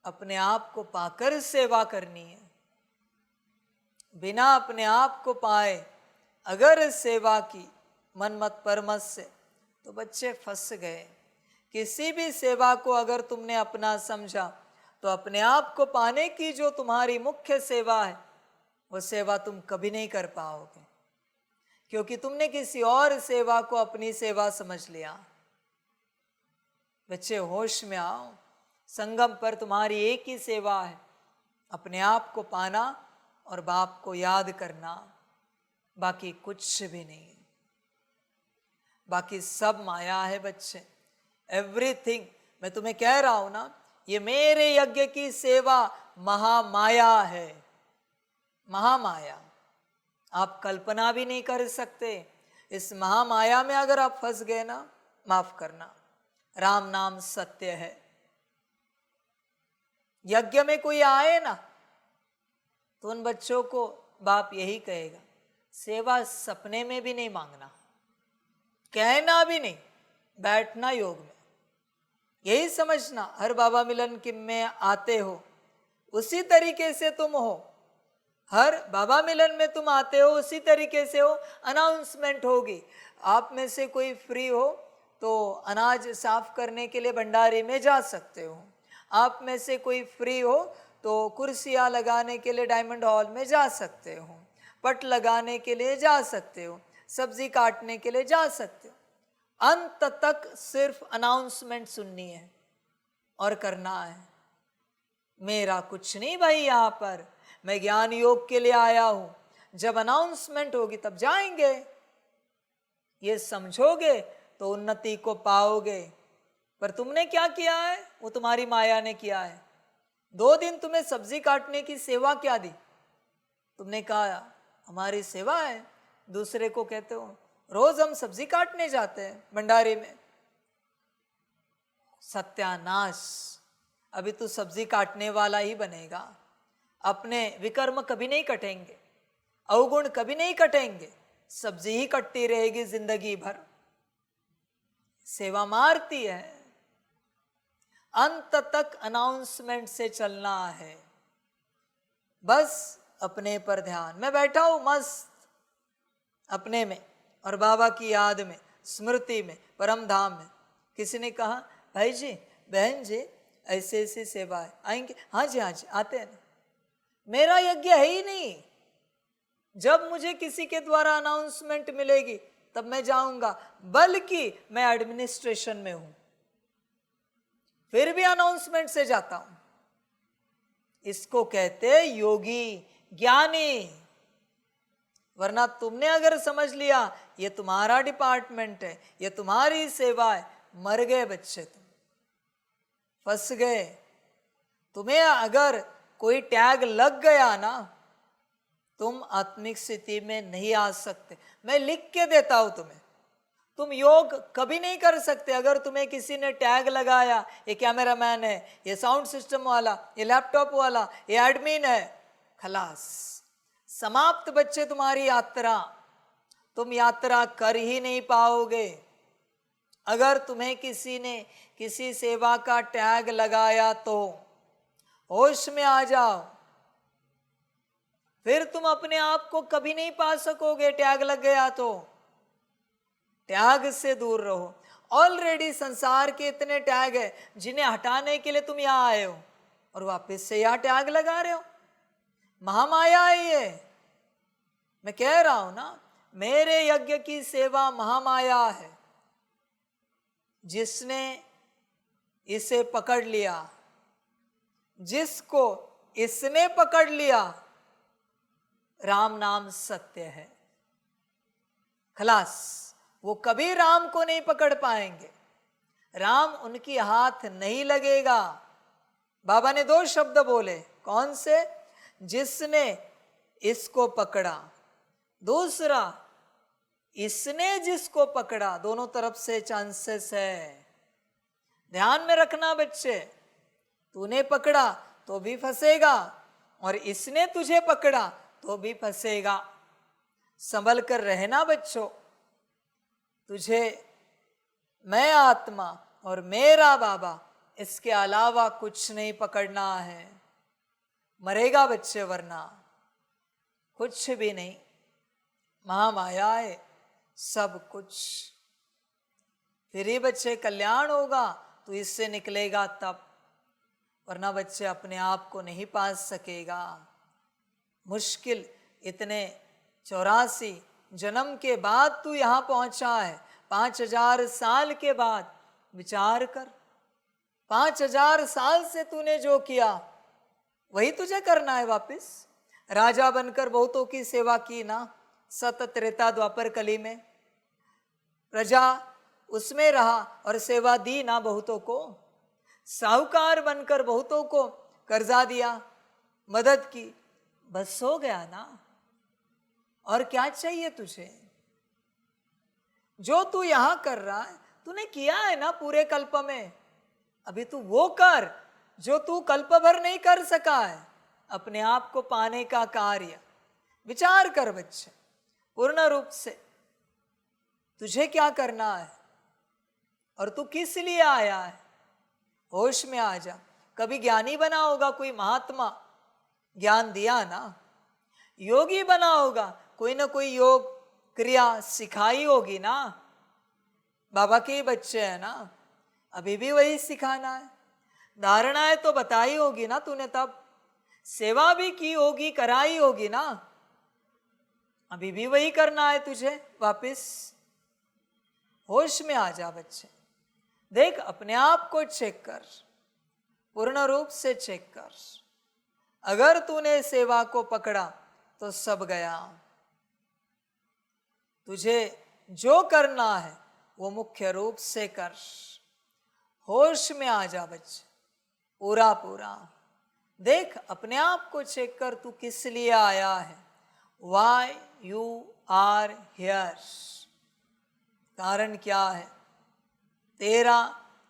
अपने आप को पाकर सेवा करनी है। बिना अपने आप को पाए अगर सेवा की मनमत परमत से, तो बच्चे फंस गए। किसी भी सेवा को अगर तुमने अपना समझा तो अपने आप को पाने की जो तुम्हारी मुख्य सेवा है, वो सेवा तुम कभी नहीं कर पाओगे, क्योंकि तुमने किसी और सेवा को अपनी सेवा समझ लिया। बच्चे होश में आओ, संगम पर तुम्हारी एक ही सेवा है, अपने आप को पाना और बाप को याद करना, बाकी कुछ भी नहीं। बाकी सब माया है बच्चे, एवरीथिंग। मैं तुम्हें कह रहा हूं ना, ये मेरे यज्ञ की सेवा महामाया है, महामाया। आप कल्पना भी नहीं कर सकते। इस महामाया में अगर आप फंस गए ना, माफ करना, राम नाम सत्य है। यज्ञ में कोई आए ना, तो उन बच्चों को बाप यही कहेगा, सेवा सपने में भी नहीं मांगना, कहना भी नहीं, बैठना योग में। यही समझना, हर बाबा मिलन की में आते हो उसी तरीके से तुम हो। हर बाबा मिलन में तुम आते हो उसी तरीके से हो। अनाउंसमेंट होगी, आप में से कोई फ्री हो तो अनाज साफ करने के लिए भंडारे में जा सकते हो। आप में से कोई फ्री हो तो कुर्सियाँ लगाने के लिए डायमंड हॉल में जा सकते हो, पट लगाने के लिए जा सकते हो, सब्जी काटने के लिए जा सकते हो। अंत तक सिर्फ अनाउंसमेंट सुननी है और करना है। मेरा कुछ नहीं भाई, यहाँ पर मैं ज्ञान योग के लिए आया हूं। जब अनाउंसमेंट होगी तब जाएंगे। ये समझोगे तो उन्नति को पाओगे। पर तुमने क्या किया है, वो तुम्हारी माया ने किया है। 2 दिन तुम्हें सब्जी काटने की सेवा क्या दी, तुमने कहा हमारी सेवा है। दूसरे को कहते हो रोज हम सब्जी काटने जाते हैं भंडारे में। सत्यानाश, अभी तू सब्जी काटने वाला ही बनेगा। अपने विकर्म कभी नहीं कटेंगे, अवगुण कभी नहीं कटेंगे, सब्जी ही कटती रहेगी जिंदगी भर। सेवा मारती है। अंत तक अनाउंसमेंट से चलना है, बस अपने पर ध्यान। मैं बैठा हूं मस्त अपने में और बाबा की याद में, स्मृति में, परम धाम में। किसी ने कहा भाई जी बहन जी ऐसे ऐसी सेवा है, आएंगे? हाँ जी हाँ जी आते हैं ना। मेरा यज्ञ है ही नहीं। जब मुझे किसी के द्वारा अनाउंसमेंट मिलेगी तब मैं जाऊंगा, बल्कि मैं एडमिनिस्ट्रेशन में हूं फिर भी अनाउंसमेंट से जाता हूं। इसको कहते योगी ज्ञानी। वरना तुमने अगर समझ लिया ये तुम्हारा डिपार्टमेंट है, ये तुम्हारी सेवा है, मर गए बच्चे, तुम फंस गए। तुम्हें अगर कोई टैग लग गया ना, तुम आत्मिक स्थिति में नहीं आ सकते। मैं लिख के देता हूं तुम्हें, तुम योग कभी नहीं कर सकते अगर तुम्हें किसी ने टैग लगाया, ये कैमरामैन है, ये साउंड सिस्टम वाला, ये लैपटॉप वाला, ये एडमिन है। खलास, समाप्त बच्चे तुम्हारी यात्रा। तुम यात्रा कर ही नहीं पाओगे। अगर तुम्हें किसी ने किसी सेवा का टैग लगाया तो होश में आ जाओ, फिर तुम अपने आप को कभी नहीं पा सकोगे। टैग लग गया तो त्याग से दूर रहो। ऑलरेडी संसार के इतने टैग है जिन्हें हटाने के लिए तुम यहां आए हो, और वापस से यहां टैग लगा रहे हो। महामाया है ये। मैं कह रहा हूं ना, मेरे यज्ञ की सेवा महामाया है। जिसने इसे पकड़ लिया, जिसको इसने पकड़ लिया, राम नाम सत्य है। खलास, वो कभी राम को नहीं पकड़ पाएंगे। राम उनकी हाथ नहीं लगेगा। बाबा ने 2 शब्द बोले, कौन से? जिसने इसको पकड़ा, दूसरा इसने जिसको पकड़ा। दोनों तरफ से चांसेस है। ध्यान में रखना बच्चे, तूने पकड़ा तो भी फंसेगा, और इसने तुझे पकड़ा तो भी फंसेगा। संभल कर रहना बच्चों। तुझे मैं आत्मा और मेरा बाबा, इसके अलावा कुछ नहीं पकड़ना है। मरेगा बच्चे, वरना कुछ भी नहीं। महामाया है सब कुछ। फिर ही बच्चे कल्याण होगा, तो इससे निकलेगा तब, वरना बच्चे अपने आप को नहीं पा सकेगा। मुश्किल इतने 84 जन्म के बाद तू यहां पहुंचा है। 5000 साल के बाद विचार कर, 5000 साल से तूने जो किया वही तुझे करना है वापस। राजा बनकर बहुतों की सेवा की ना, सत त्रेता द्वापर कली में। प्रजा उसमें रहा और सेवा दी ना बहुतों को। साहूकार बनकर बहुतों को कर्जा दिया, मदद की, बस हो गया ना। और क्या चाहिए तुझे? जो तू यहां कर रहा है, तूने किया है ना पूरे कल्प में। अभी तू वो कर जो तू कल्प भर नहीं कर सका है, अपने आप को पाने का कार्य। विचार कर बच्चे, पूर्ण रूप से तुझे क्या करना है और तू किस लिए आया है। होश में आ जा। कभी ज्ञानी बना होगा कोई महात्मा, ज्ञान दिया ना। योगी बना होगा, कोई ना कोई योग क्रिया सिखाई होगी ना। बाबा के ही बच्चे हैं ना, अभी भी वही सिखाना है। धारणाएं तो बताई होगी ना तूने, तब सेवा भी की होगी, कराई होगी ना। अभी भी वही करना है तुझे वापस। होश में आ जा बच्चे। देख, अपने आप को चेक कर, पूर्ण रूप से चेक कर। अगर तूने सेवा को पकड़ा तो सब गया। तुझे जो करना है वो मुख्य रूप से कर। होश में आ जा बच्चे, पूरा पूरा। देख, अपने आप को चेक कर, तू किस लिए आया है। Why you are here? कारण क्या है तेरा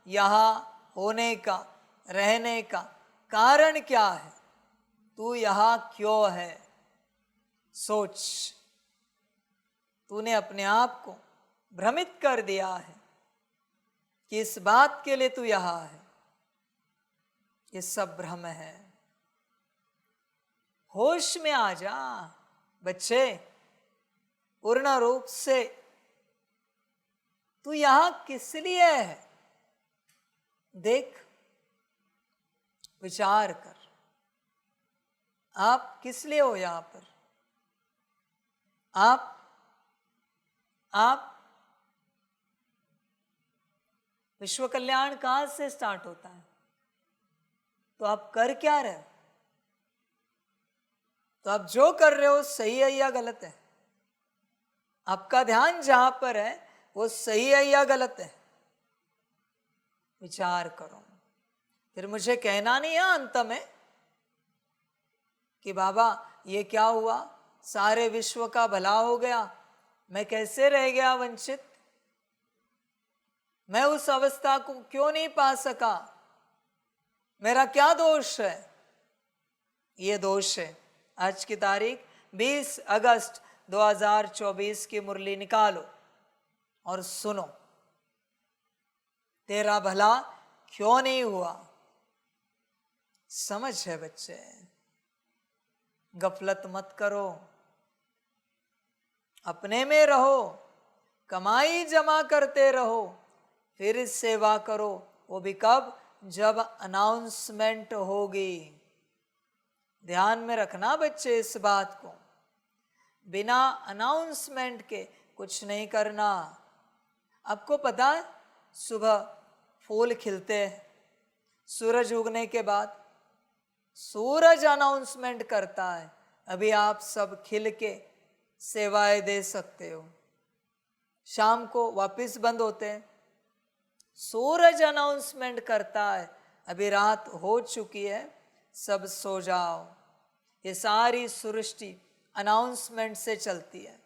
यहां होने का, रहने का कारण क्या है। तू यहां क्यों है? सोच। तूने अपने आप को भ्रमित कर दिया है कि इस बात के लिए तू यहां है। ये सब भ्रम है। होश में आ जा बच्चे, पूर्ण रूप से। तू यहां किस लिए है? देख, विचार कर, आप किस लिए हो यहां पर। आप विश्व कल्याण कहां से स्टार्ट होता है? तो आप कर क्या रहे हो? तो आप जो कर रहे हो सही है या गलत है? आपका ध्यान जहां पर है वो सही है या गलत है? विचार करो। फिर मुझे कहना नहीं है अंत में कि बाबा ये क्या हुआ, सारे विश्व का भला हो गया, मैं कैसे रह गया वंचित, मैं उस अवस्था को क्यों नहीं पा सका, मेरा क्या दोष है। ये दोष है। आज की तारीख 20 अगस्त 2024 की मुरली निकालो और सुनो, तेरा भला क्यों नहीं हुआ। समझ है बच्चे, गफलत मत करो, अपने में रहो, कमाई जमा करते रहो, फिर सेवा करो। वो भी कब, जब अनाउंसमेंट होगी। ध्यान में रखना बच्चे इस बात को, बिना अनाउंसमेंट के कुछ नहीं करना। आपको पता है सुबह फूल खिलते हैं, सूरज उगने के बाद सूरज अनाउंसमेंट करता है अभी आप सब खिल के सेवाएं दे सकते हो। शाम को वापस बंद होते हैं, सूरज अनाउंसमेंट करता है अभी रात हो चुकी है, सब सो जाओ। ये सारी सृष्टि अनाउंसमेंट से चलती है।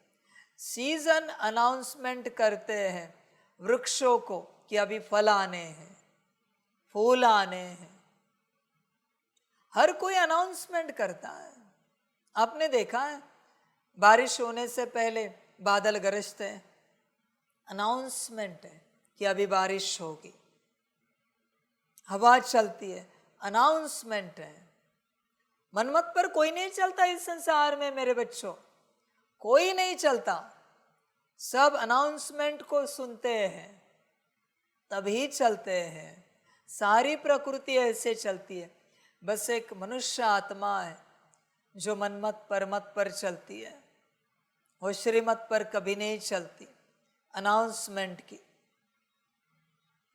सीजन अनाउंसमेंट करते हैं वृक्षों को कि अभी फल आने हैं, फूल आने हैं। हर कोई अनाउंसमेंट करता है। आपने देखा है बारिश होने से पहले बादल गरजते हैं, अनाउंसमेंट है कि अभी बारिश होगी। हवा चलती है, अनाउंसमेंट है। मनमत पर कोई नहीं चलता इस संसार में मेरे बच्चों, कोई नहीं चलता। सब अनाउंसमेंट को सुनते हैं तभी चलते हैं। सारी प्रकृति ऐसे चलती है। बस एक मनुष्य आत्मा है जो मनमत परमत पर चलती है, वो श्रीमत पर कभी नहीं चलती, अनाउंसमेंट की।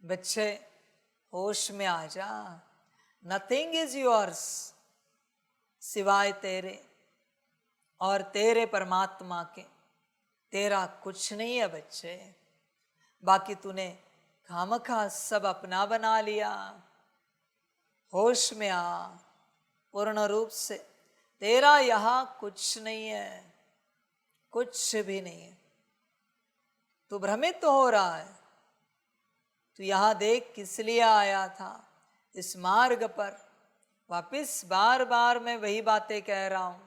बच्चे होश में आ जा, नथिंग इज योर्स सिवाय तेरे और तेरे परमात्मा के। तेरा कुछ नहीं है बच्चे, बाकी तूने खामखा सब अपना बना लिया। होश में आ, पूर्ण रूप से तेरा यहाँ कुछ नहीं है, कुछ भी नहीं है। तू भ्रमित हो रहा है। तू यहाँ देख किस लिए आया था इस मार्ग पर। वापिस बार बार मैं वही बातें कह रहा हूं,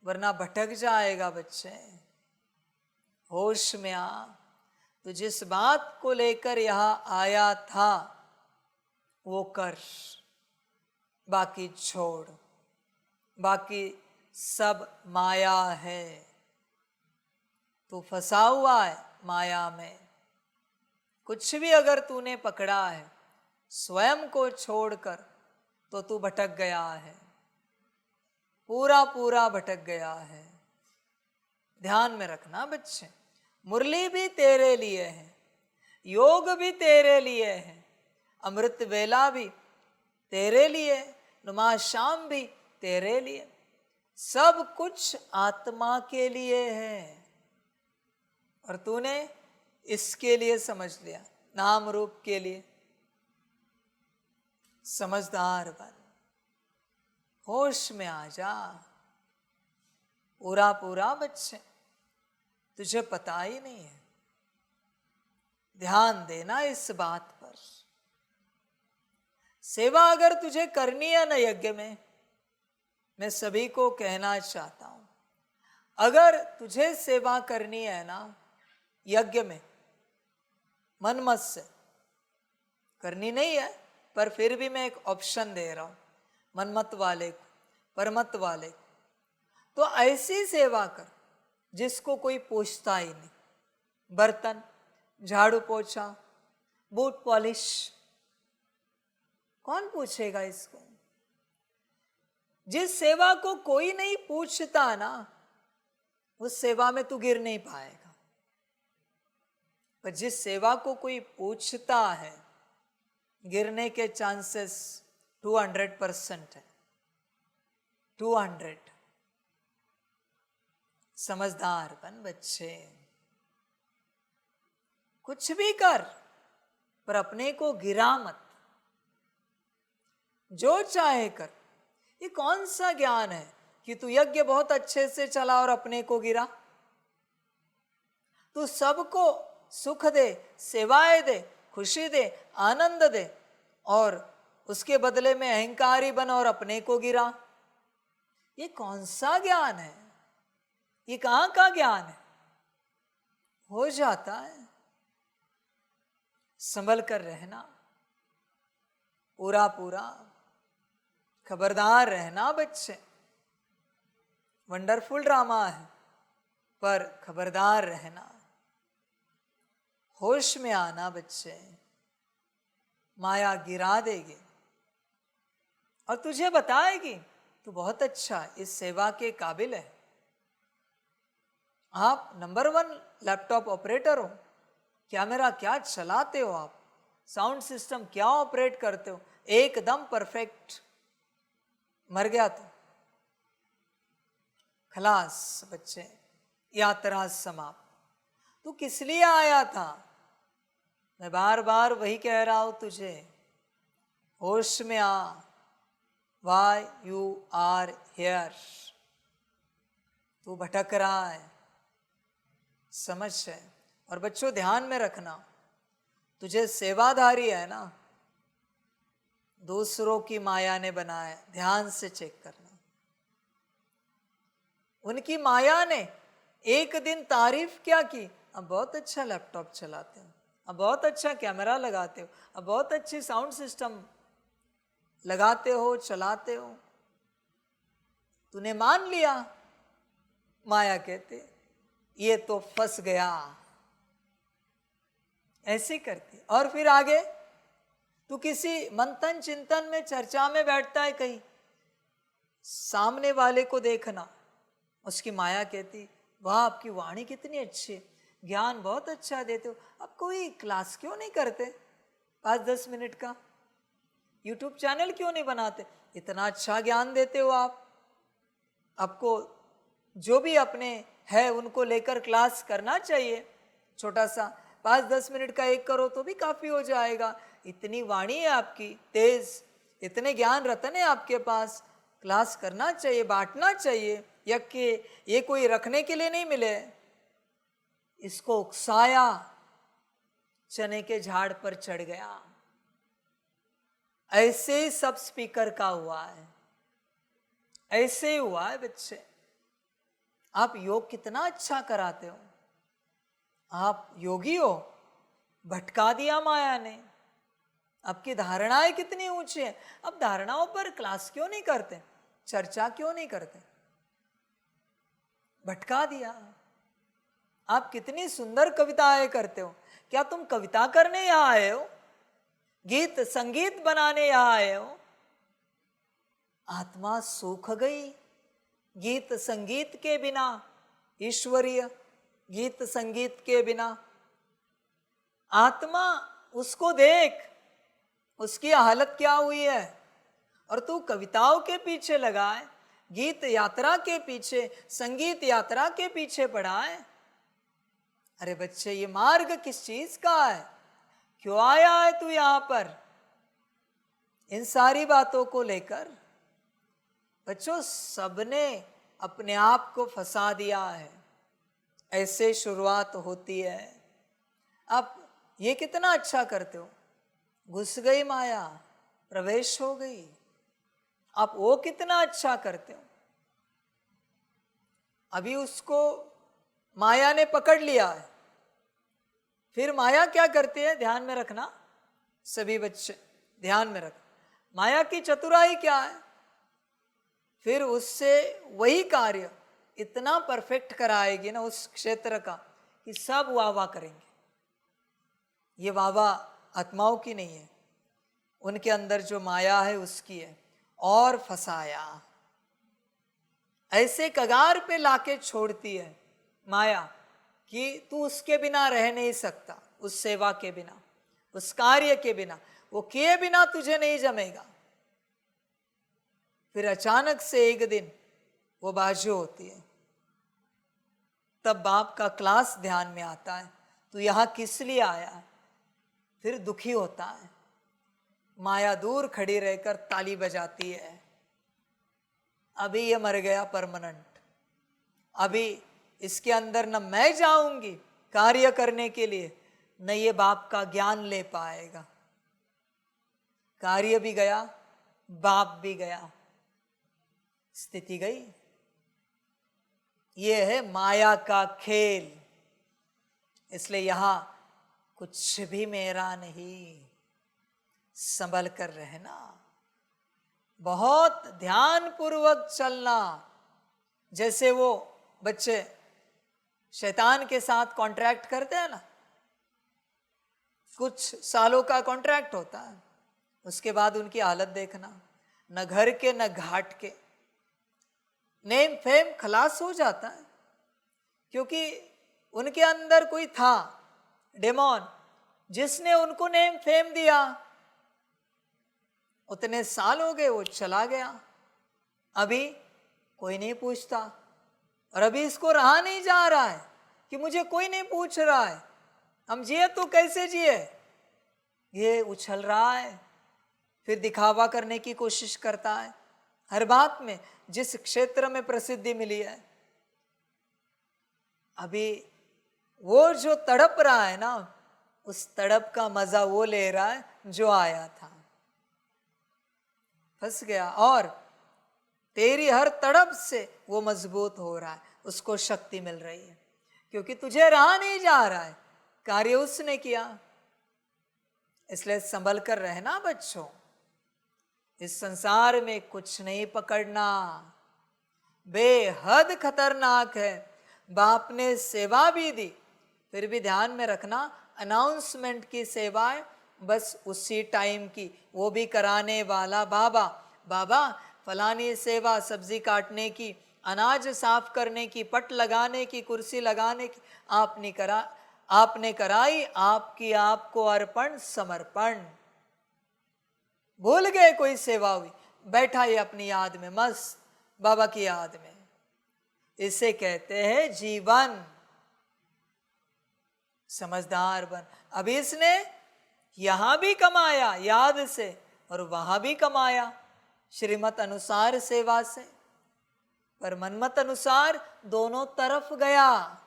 वरना भटक जाएगा बच्चे। होश में आ, तो जिस बात को लेकर यहाँ आया था वो कर, बाकी छोड़। बाकी सब माया है, तू फंसा हुआ है माया में। कुछ भी अगर तूने पकड़ा है स्वयं को छोड़कर तो तू भटक गया है, पूरा पूरा भटक गया है। ध्यान में रखना बच्चे, मुरली भी तेरे लिए है, योग भी तेरे लिए है, अमृत वेला भी तेरे लिए, नुमा शाम भी तेरे लिए। सब कुछ आत्मा के लिए है और तूने इसके लिए समझ लिया, नाम रूप के लिए। समझदार बन, होश में आ जा पूरा पूरा बच्चे। तुझे पता ही नहीं है। ध्यान देना इस बात पर। सेवा अगर तुझे करनी है ना यज्ञ में, मैं सभी को कहना चाहता हूं, अगर तुझे सेवा करनी है ना यज्ञ में, मन मत से करनी नहीं है, पर फिर भी मैं एक ऑप्शन दे रहा हूं मनमत वाले को, परमत वाले को। तो ऐसी सेवा कर जिसको कोई पूछता ही नहीं। बर्तन, झाड़ू पोछा, बूट पॉलिश, कौन पूछेगा इसको। जिस सेवा को कोई नहीं पूछता ना, उस सेवा में तू गिर नहीं पाएगा। पर जिस सेवा को कोई पूछता है, गिरने के चांसेस 200% है, 200। समझदार बन बच्चे, कुछ भी कर पर अपने को गिरा मत। जो चाहे कर। ये कौन सा ज्ञान है कि तू यज्ञ बहुत अच्छे से चला और अपने को गिरा? तू सबको सुख दे, सेवाएं दे, खुशी दे, आनंद दे, और उसके बदले में अहंकारी बन और अपने को गिरा। ये कौन सा ज्ञान है? ये कहाँ का ज्ञान है? हो जाता है। संभल कर रहना, पूरा पूरा खबरदार रहना बच्चे। वंडरफुल ड्रामा है, पर खबरदार रहना, होश में आना बच्चे। माया गिरा देगी और तुझे बताएगी तू बहुत अच्छा इस सेवा के काबिल है। आप नंबर 1 लैपटॉप ऑपरेटर हो, कैमरा क्या चलाते हो आप, साउंड सिस्टम क्या ऑपरेट करते हो, एकदम परफेक्ट। मर गया तो खलास बच्चे, यात्रा समाप्त। तू किस लिए आया था? मैं बार बार वही कह रहा हूं तुझे, होश में आ। Why you are here? तू भटक रहा है, समझ है। और बच्चों ध्यान में रखना, तुझे सेवाधारी है ना, दूसरों की माया ने बनाया। ध्यान से चेक करना। उनकी माया ने एक दिन तारीफ क्या की, अब बहुत अच्छा लैपटॉप चलाते हो, अब बहुत अच्छा कैमरा लगाते हो, अब बहुत अच्छी साउंड सिस्टम लगाते हो, चलाते हो। तूने मान लिया। माया कहते ये तो फंस गया। ऐसे करती। और फिर आगे तू किसी मंथन चिंतन में, चर्चा में बैठता है कहीं, सामने वाले को देखना, उसकी माया कहती वाह आपकी वाणी कितनी अच्छी है, ज्ञान बहुत अच्छा देते हो, अब कोई क्लास क्यों नहीं करते 5-10 मिनट का, यूट्यूब चैनल क्यों नहीं बनाते, इतना अच्छा ज्ञान देते हो आप, आपको जो भी अपने है उनको लेकर क्लास करना चाहिए। छोटा सा 5-10 मिनट का एक करो तो भी काफी हो जाएगा। इतनी वाणी है आपकी तेज, इतने ज्ञान रतन है आपके पास, क्लास करना चाहिए, बांटना चाहिए। ये कोई रखने के लिए नहीं मिले। इसको उकसाया, चने के झाड़ पर चढ़ गया। ऐसे ही सब स्पीकर का हुआ है, ऐसे ही हुआ है बच्चे। आप योग कितना अच्छा कराते हो, आप योगी हो, भटका दिया माया ने। आपकी धारणाएं कितनी ऊंची है, अब धारणाओं पर क्लास क्यों नहीं करते, चर्चा क्यों नहीं करते, भटका दिया। आप कितनी सुंदर कविताएं करते हो, क्या तुम कविता करने यहां आए हो, गीत संगीत बनाने यहां आए हो? आत्मा सूख गई गीत संगीत के बिना, ईश्वरीय गीत संगीत के बिना। आत्मा उसको देख, उसकी हालत क्या हुई है, और तू कविताओं के पीछे लगा है, गीत यात्रा के पीछे, संगीत यात्रा के पीछे पड़ा है। अरे बच्चे ये मार्ग किस चीज का है, क्यों आया है तू यहां पर इन सारी बातों को लेकर? बच्चों सबने अपने आप को फंसा दिया है, ऐसे शुरुआत होती है। आप ये कितना अच्छा करते हो, घुस गई माया, प्रवेश हो गई। आप वो कितना अच्छा करते हो, अभी उसको माया ने पकड़ लिया है। फिर माया क्या करती है, ध्यान में रखना सभी बच्चे, ध्यान में रख। माया की चतुराई क्या है, फिर उससे वही कार्य इतना परफेक्ट कराएगी ना उस क्षेत्र का कि सब वाह वाह करेंगे। ये वाह वाह आत्माओं की नहीं है, उनके अंदर जो माया है उसकी है। और फंसाया, ऐसे कगार पे लाके छोड़ती है माया कि तू उसके बिना रह नहीं सकता, उस सेवा के बिना, उस कार्य के बिना, वो किए बिना तुझे नहीं जमेगा। फिर अचानक से एक दिन वो बाजू होती है, तब बाप का क्लास ध्यान में आता है, तू यहां किस लिए आया है। फिर दुखी होता है, माया दूर खड़ी रहकर ताली बजाती है, अभी ये मर गया परमानेंट, अभी इसके अंदर न मैं जाऊंगी कार्य करने के लिए, न ये बाप का ज्ञान ले पाएगा। कार्य भी गया, बाप भी गया, स्थिति गई। ये है माया का खेल। इसलिए यहां कुछ भी मेरा नहीं, संभल कर रहना, बहुत ध्यान पूर्वक चलना। जैसे वो बच्चे शैतान के साथ कॉन्ट्रैक्ट करते हैं ना, कुछ सालों का कॉन्ट्रैक्ट होता है, उसके बाद उनकी हालत देखना, न घर के न घाट के, नेम फेम खलास हो जाता है, क्योंकि उनके अंदर कोई था डेमोन जिसने उनको नेम फेम दिया। उतने साल हो गए, वो चला गया, अभी कोई नहीं पूछता, और अभी इसको रहा नहीं जा रहा है कि मुझे कोई नहीं पूछ रहा है, हम जिए तो कैसे जिए। ये उछल रहा है, फिर दिखावा करने की कोशिश करता है हर बात में, जिस क्षेत्र में प्रसिद्धि मिली है। अभी वो जो तड़प रहा है ना, उस तड़प का मजा वो ले रहा है जो आया था, फंस गया। और तेरी हर तड़प से वो मजबूत हो रहा है, उसको शक्ति मिल रही है, क्योंकि तुझे रहा नहीं जा रहा है, कार्य उसने किया। इसलिए संभल कर रहना बच्चों, इस संसार में कुछ नहीं पकड़ना, बेहद खतरनाक है। बाप ने सेवा भी दी, फिर भी ध्यान में रखना, अनाउंसमेंट की सेवाएं बस उसी टाइम की, वो भी कराने वाला बाबा। बाबा फलानी सेवा, सब्जी काटने की, अनाज साफ करने की, पट लगाने की, कुर्सी लगाने की, आपने कराई, आपकी आपको अर्पण समर्पण। भूल गए कोई सेवा हुई, बैठा ये अपनी याद में मस्त, बाबा की याद में। इसे कहते हैं जीवन। समझदार बन। अभी इसने यहां भी कमाया याद से, और वहां भी कमाया श्रीमत अनुसार सेवा से, पर मनमत अनुसार दोनों तरफ गया,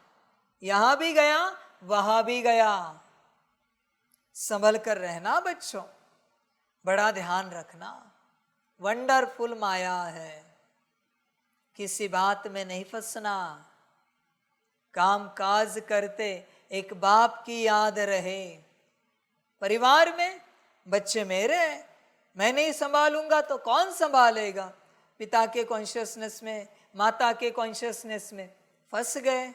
यहां भी गया वहां भी गया। संभल कर रहना बच्चों, बड़ा ध्यान रखना। वंडरफुल माया है, किसी बात में नहीं फंसना। काम काज करते एक बाप की याद रहे। परिवार में बच्चे मेरे हैं, मैं नहीं संभालूंगा तो कौन संभालेगा। पिता के कॉन्शियसनेस में, माता के कॉन्शियसनेस में फंस गए।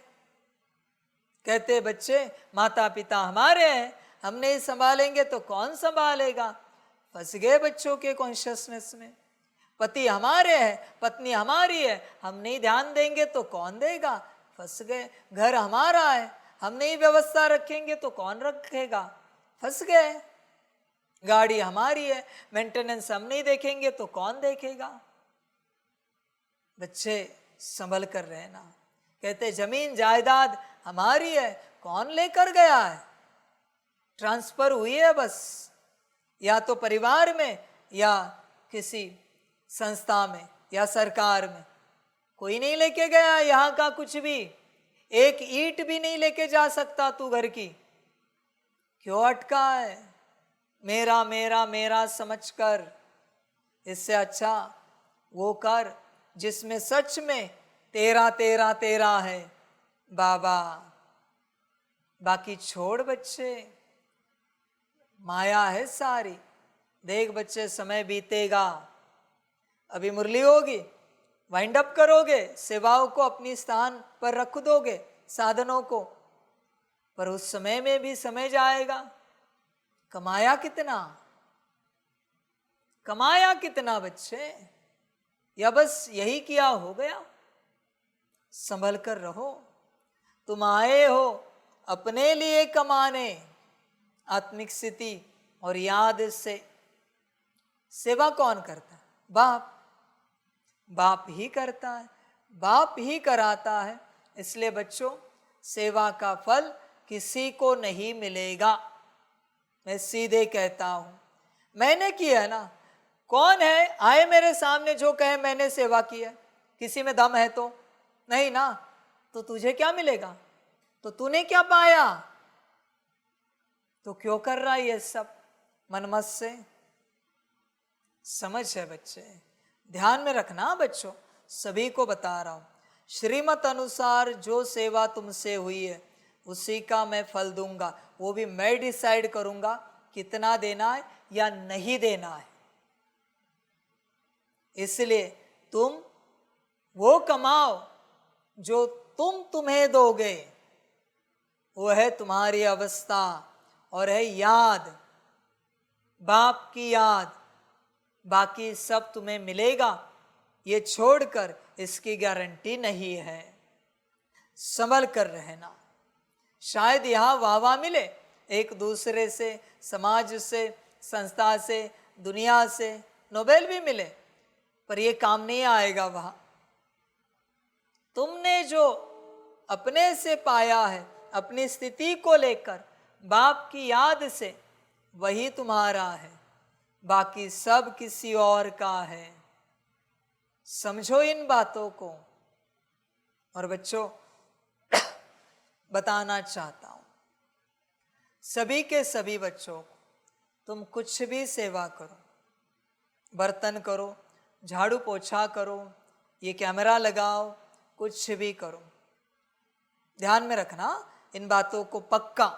कहते बच्चे माता पिता हमारे हैं, हम नहीं संभालेंगे तो कौन संभालेगा। फंस गए बच्चों के कॉन्शियसनेस में। पति हमारे हैं, पत्नी हमारी है, हम नहीं ध्यान देंगे तो कौन देगा। फंस गए। घर हमारा है, हम नहीं व्यवस्था रखेंगे तो कौन रखेगा। फंस गए। गाड़ी हमारी है, मेंटेनेंस हम नहीं देखेंगे तो कौन देखेगा। बच्चे संभल कर रहना। कहते जमीन जायदाद हमारी है, कौन लेकर गया है। ट्रांसफर हुई है बस, या तो परिवार में या किसी संस्था में या सरकार में। कोई नहीं लेके गया यहाँ का कुछ भी। एक ईंट भी नहीं लेके जा सकता तू घर की। क्यों अटका है। मेरा मेरा मेरा समझकर। इससे अच्छा वो कर जिसमें सच में तेरा तेरा तेरा है बाबा। बाकी छोड़ बच्चे, माया है सारी। देख बच्चे समय बीतेगा, अभी मुरली होगी, वाइंड अप करोगे, सेवाओं को अपनी स्थान पर रख दोगे, साधनों को, पर उस समय में भी समय जाएगा। कमाया कितना, कमाया कितना बच्चे, या बस यही किया हो गया। संभल कर रहो। तुम आए हो अपने लिए कमाने, आत्मिक स्थिति और याद से। सेवा कौन करता है। बाप। बाप ही करता है, बाप ही कराता है। इसलिए बच्चों सेवा का फल किसी को नहीं मिलेगा। मैं सीधे कहता हूं, मैंने की है ना। कौन है आए मेरे सामने जो कहे मैंने सेवा की है? किसी में दम है तो नहीं ना। तो तुझे क्या मिलेगा? तो तूने क्या पाया? तो क्यों कर रहा है ये सब मनमत से? समझ है बच्चे, ध्यान में रखना बच्चों, सभी को बता रहा हूं। श्रीमत अनुसार जो सेवा तुमसे हुई है उसी का मैं फल दूंगा। वो भी मैं डिसाइड करूंगा कितना देना है या नहीं देना है। इसलिए तुम वो कमाओ जो तुम्हें दोगे। वो है तुम्हारी अवस्था और है याद, बाप की याद। बाकी सब तुम्हें मिलेगा ये छोड़कर इसकी गारंटी नहीं है। संभल कर रहना। शायद यहाँ वाह मिले एक दूसरे से, समाज से, संस्था से, दुनिया से, नोबेल भी मिले, पर ये काम नहीं आएगा। वहां तुमने जो अपने से पाया है, अपनी स्थिति को लेकर, बाप की याद से, वही तुम्हारा है। बाकी सब किसी और का है। समझो इन बातों को। और बच्चों बताना चाहता हूं सभी के सभी बच्चों को, तुम कुछ भी सेवा करो, बर्तन करो, झाड़ू पोछा करो, ये कैमरा लगाओ, कुछ भी करो, ध्यान में रखना इन बातों को पक्का।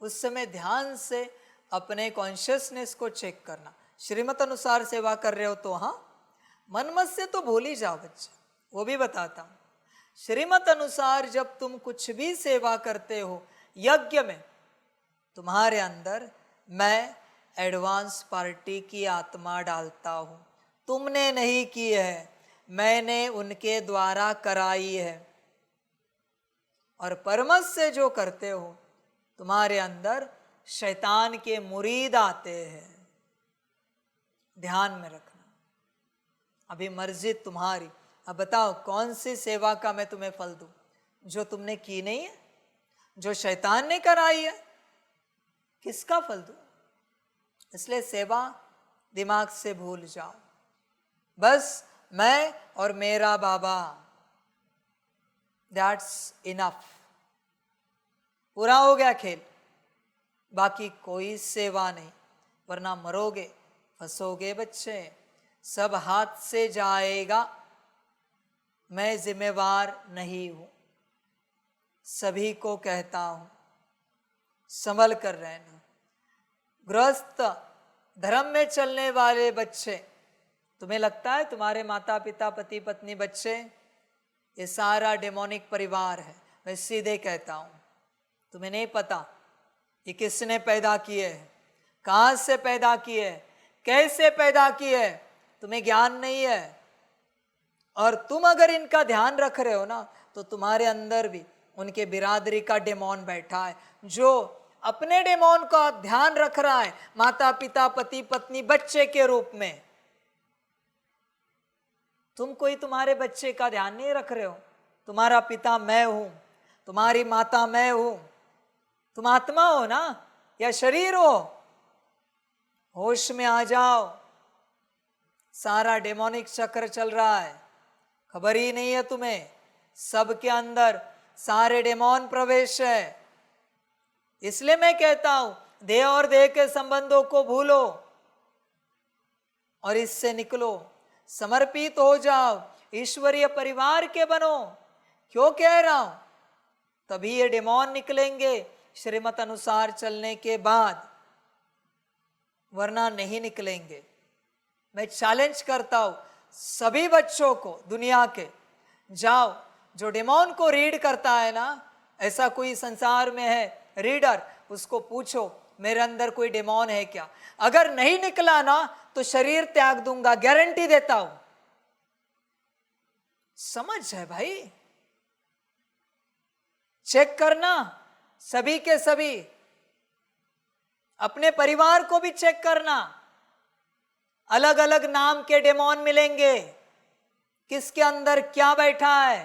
उस समय ध्यान से अपने कॉन्शियसनेस को चेक करना। श्रीमत अनुसार सेवा कर रहे हो तो हाँ, मनमत से तो भूल ही जाओ बच्चा, वो भी बताता हूं। श्रीमत अनुसार जब तुम कुछ भी सेवा करते हो यज्ञ में, तुम्हारे अंदर मैं एडवांस पार्टी की आत्मा डालता हूं। तुमने नहीं की है, मैंने उनके द्वारा कराई है। और परमत से जो करते हो, तुम्हारे अंदर शैतान के मुरीद आते हैं। ध्यान में रखना। अभी मर्जी तुम्हारी। अब बताओ कौन सी सेवा का मैं तुम्हें फल दूं? जो तुमने की नहीं है, जो शैतान ने कराई है, किसका फल दूं? इसलिए सेवा दिमाग से भूल जाओ। बस मैं और मेरा बाबा, दैट्स इनफ। पूरा हो गया खेल। बाकी कोई सेवा नहीं, वरना मरोगे, फंसोगे बच्चे, सब हाथ से जाएगा। मैं जिम्मेवार नहीं हूं, सभी को कहता हूं, संभल कर रहना। गृहस्थ धर्म में चलने वाले बच्चे, तुम्हें लगता है तुम्हारे माता पिता, पति पत्नी, बच्चे, ये सारा डेमोनिक परिवार है? मैं सीधे कहता हूं, तुम्हें नहीं पता ये किसने पैदा किए हैं, कहां से पैदा किए, कैसे पैदा किए, तुम्हें ज्ञान नहीं है। और तुम अगर इनका ध्यान रख रहे हो ना, तो तुम्हारे अंदर भी उनके बिरादरी का डेमोन बैठा है, जो अपने डेमोन का ध्यान रख रहा है माता पिता, पति पत्नी, बच्चे के रूप में। तुम कोई तुम्हारे बच्चे का ध्यान नहीं रख रहे हो। तुम्हारा पिता मैं हूं, तुम्हारी माता मैं हूं। तुम आत्मा हो ना या शरीर हो? होश में आ जाओ। सारा डेमोनिक चक्र चल रहा है, खबर ही नहीं है तुम्हें। सबके अंदर सारे डेमोन प्रवेश है। इसलिए मैं कहता हूं, देह और देह के संबंधों को भूलो और इससे निकलो, समर्पित हो जाओ, ईश्वरीय परिवार के बनो। क्यों कह रहा हूं? तभी ये डेमोन निकलेंगे श्रीमत अनुसार चलने के बाद, वरना नहीं निकलेंगे। मैं चैलेंज करता हूं सभी बच्चों को दुनिया के, जाओ जो डेमोन को रीड करता है ना, ऐसा कोई संसार में है रीडर, उसको पूछो मेरे अंदर कोई डेमोन है क्या? अगर नहीं निकला ना तो शरीर त्याग दूंगा, गारंटी देता हूं। समझ है भाई? चेक करना सभी के सभी, अपने परिवार को भी चेक करना। अलग अलग नाम के डेमोन मिलेंगे, किसके अंदर क्या बैठा है।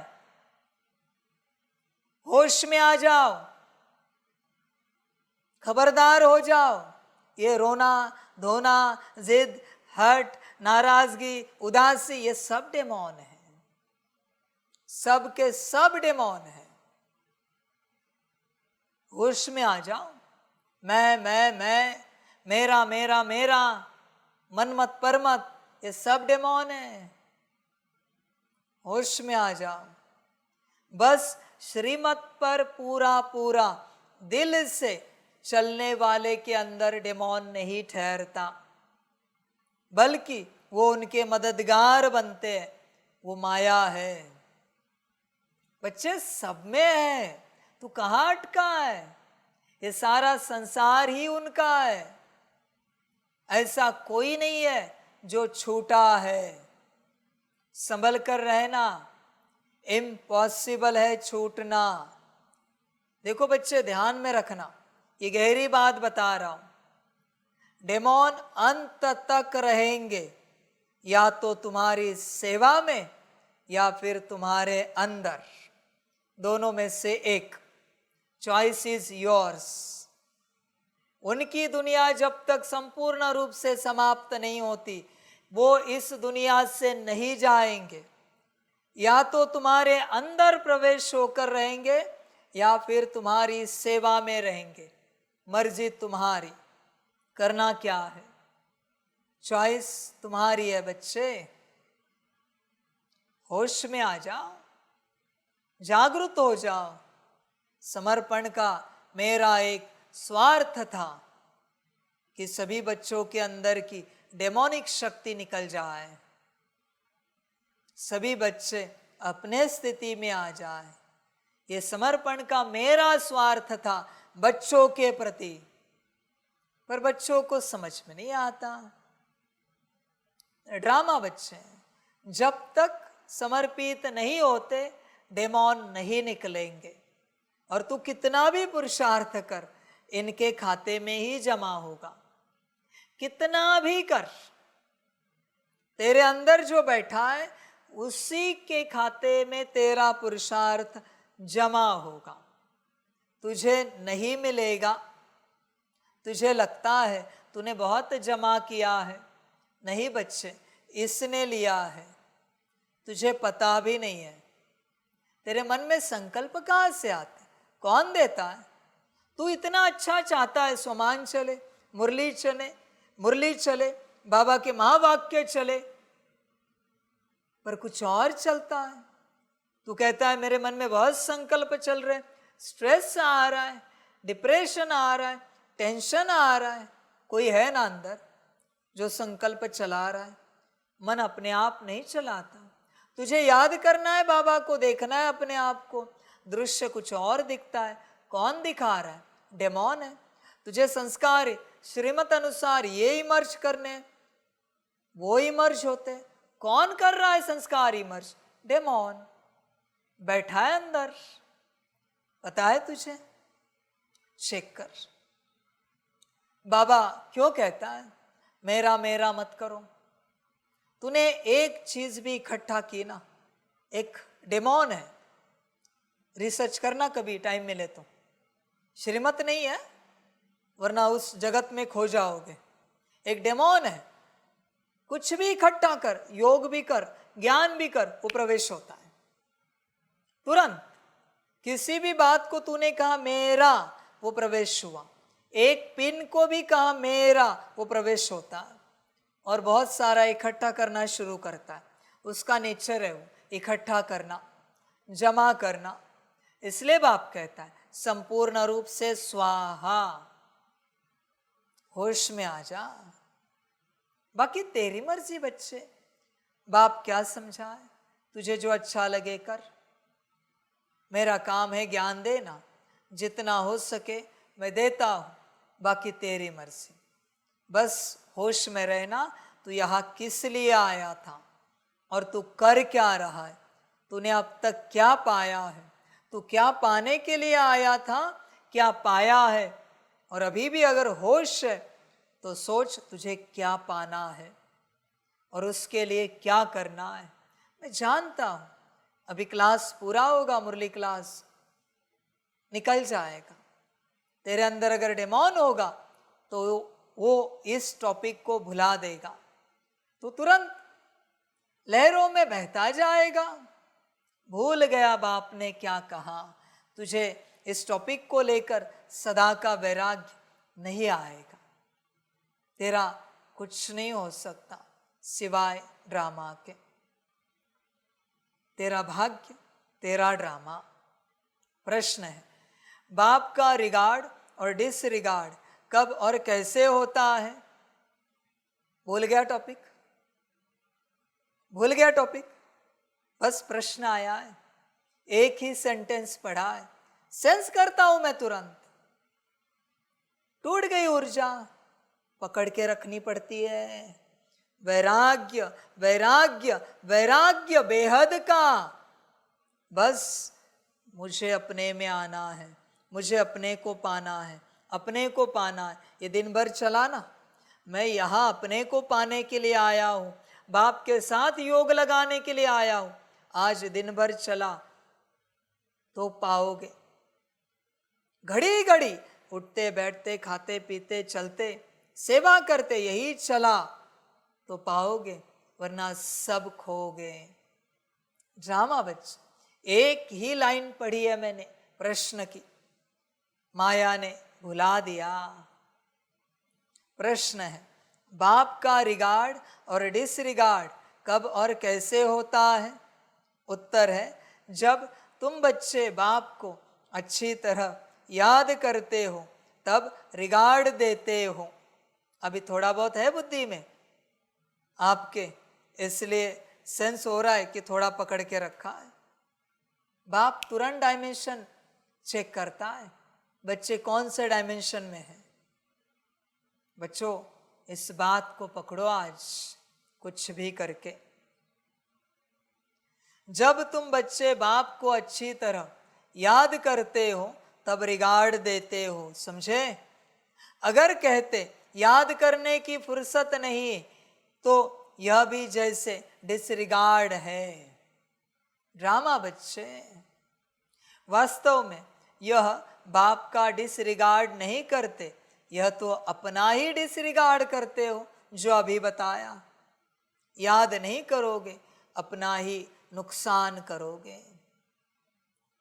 होश में आ जाओ, खबरदार हो जाओ। ये रोना धोना, जिद, हट, नाराजगी, उदासी, ये सब डेमोन है, सब के सब डेमोन है। होश में आ जाओ। मैं, मेरा मेरा मेरा, मनमत परमत, ये सब डेमोन है। होश में आ जाओ। बस श्रीमत पर पूरा पूरा दिल से चलने वाले के अंदर डेमोन नहीं ठहरता, बल्कि वो उनके मददगार बनते हैं। वो माया है। बच्चे सब में है, तू कहाँ अटका है? ये सारा संसार ही उनका है। ऐसा कोई नहीं है जो छूटा है। संभल कर रहना, इम्पॉसिबल है छूटना। देखो बच्चे, ध्यान में रखना, ये गहरी बात बता रहा हूं। डेमोन अंत तक रहेंगे, या तो तुम्हारी सेवा में या फिर तुम्हारे अंदर, दोनों में से एक। Choice is yours. उनकी दुनिया जब तक संपूर्ण रूप से समाप्त नहीं होती, वो इस दुनिया से नहीं जाएंगे। या तो तुम्हारे अंदर प्रवेश होकर रहेंगे या फिर तुम्हारी सेवा में रहेंगे। मर्जी तुम्हारी, करना क्या है? चॉइस तुम्हारी है बच्चे। होश में आ जाओ, जागरूक हो जाओ। समर्पण का मेरा एक स्वार्थ था कि सभी बच्चों के अंदर की डेमोनिक शक्ति निकल जाए, सभी बच्चे अपने स्थिति में आ जाए। ये समर्पण का मेरा स्वार्थ था बच्चों के प्रति, पर बच्चों को समझ में नहीं आता। ड्रामा बच्चे, जब तक समर्पित नहीं होते डेमोन नहीं निकलेंगे। और तू कितना भी पुरुषार्थ कर, इनके खाते में ही जमा होगा। कितना भी कर, तेरे अंदर जो बैठा है उसी के खाते में तेरा पुरुषार्थ जमा होगा। तुझे नहीं मिलेगा। तुझे लगता है तूने बहुत जमा किया है। नहीं बच्चे, इसने लिया है, तुझे पता भी नहीं है। तेरे मन में संकल्प कहाँ से आता है? कौन देता है? तू इतना अच्छा चाहता है स्वमान चले, मुरली चले, बाबा के महावाक्य चले, पर कुछ और चलता है। तू कहता है मेरे मन में बहुत संकल्प चल रहे, स्ट्रेस आ रहा है, डिप्रेशन आ रहा है, टेंशन आ रहा है। कोई है ना अंदर जो संकल्प चला रहा है? मन अपने आप नहीं चलाता। तुझे याद करना है, बाबा को देखना है अपने आप को। दृश्य कुछ और दिखता है। कौन दिखा रहा है? डेमोन है। तुझे संस्कार श्रीमत अनुसार ये इमर्ज करने, वो इमर्ज होते। कौन कर रहा है संस्कार इमर्ज? डेमोन बैठा है अंदर। पता है तुझे? चेक कर। बाबा क्यों कहता है मेरा मेरा मत करो? तूने एक चीज भी इकट्ठा की ना, एक डेमोन है। रिसर्च करना कभी टाइम मिले तो। श्रीमत नहीं है, वरना उस जगत में खो जाओगे। एक डेमोन है। कुछ भी इकट्ठा कर, योग भी कर, ज्ञान भी कर, वो प्रवेश होता है तुरंत। किसी भी बात को तूने कहा मेरा, वो प्रवेश हुआ। एक पिन को भी कहा मेरा, वो प्रवेश होता है। और बहुत सारा इकट्ठा करना शुरू करता है। उसका नेचर है वो इकट्ठा करना, जमा करना। इसलिए बाप कहता है संपूर्ण रूप से स्वाहा। होश में आ जा। बाकी तेरी मर्जी बच्चे। बाप क्या समझाए? तुझे जो अच्छा लगे कर। मेरा काम है ज्ञान देना, जितना हो सके मैं देता हूं, बाकी तेरी मर्जी। बस होश में रहना। तू यहाँ किस लिए आया था और तू कर क्या रहा है? तूने अब तक क्या पाया है? तू क्या पाने के लिए आया था, क्या पाया है? और अभी भी अगर होश है तो सोच तुझे क्या पाना है और उसके लिए क्या करना है। मैं जानता हूं अभी क्लास पूरा होगा, मुरली क्लास निकल जाएगा। तेरे अंदर अगर डेमोन होगा तो वो इस टॉपिक को भुला देगा, तो तुरंत लहरों में बहता जाएगा। भूल गया बाप ने क्या कहा, तुझे इस टॉपिक को लेकर सदा का वैराग्य नहीं आएगा। तेरा कुछ नहीं हो सकता सिवाय ड्रामा के। तेरा भाग्य, तेरा ड्रामा। प्रश्न है, बाप का रिगार्ड और डिसरिगार्ड कब और कैसे होता है? भूल गया टॉपिक, भूल गया टॉपिक, बस प्रश्न आया है, एक ही सेंटेंस पढ़ा है, सेंस करता हूं मैं तुरंत। टूट गई ऊर्जा, पकड़ के रखनी पड़ती है। वैराग्य वैराग्य वैराग्य बेहद का। बस मुझे अपने में आना है, मुझे अपने को पाना है, अपने को पाना है। ये दिन भर चला ना, मैं यहाँ अपने को पाने के लिए आया हूँ, बाप के साथ योग लगाने के लिए आया हूँ। आज दिन भर चला तो पाओगे। घड़ी घड़ी उठते बैठते खाते पीते चलते सेवा करते यही चला तो पाओगे, वरना सब खोगे। ड्रामा बच्चे, एक ही लाइन पढ़ी है मैंने प्रश्न की, माया ने भुला दिया। प्रश्न है, बाप का रिगार्ड और डिसरिगार्ड कब और कैसे होता है? उत्तर है, जब तुम बच्चे बाप को अच्छी तरह याद करते हो तब रिगार्ड देते हो। अभी थोड़ा बहुत है बुद्धि में आपके, इसलिए सेंस हो रहा है कि थोड़ा पकड़ के रखा है। बाप तुरंत डायमेंशन चेक करता है, बच्चे कौन से डायमेंशन में है। बच्चों इस बात को पकड़ो आज कुछ भी करके। जब तुम बच्चे बाप को अच्छी तरह याद करते हो तब रिगार्ड देते हो, समझे? अगर कहते याद करने की फुर्सत नहीं तो यह भी जैसे डिसरिगार्ड है। ड्रामा बच्चे, वास्तव में यह बाप का डिसरिगार्ड नहीं करते, यह तो अपना ही डिसरिगार्ड करते हो, जो अभी बताया। याद नहीं करोगे, अपना ही नुकसान करोगे।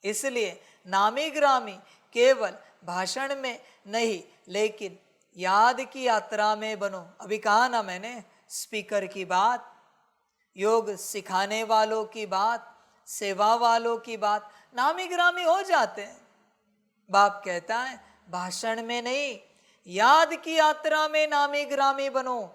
इसलिए नामी ग्रामी केवल भाषण में नहीं, लेकिन याद की यात्रा में बनो। अभी कहा ना मैंने, स्पीकर की बात, योग सिखाने वालों की बात, सेवा वालों की बात, नामी ग्रामी हो जाते हैं। बाप कहता है भाषण में नहीं, याद की यात्रा में नामी ग्रामी बनो।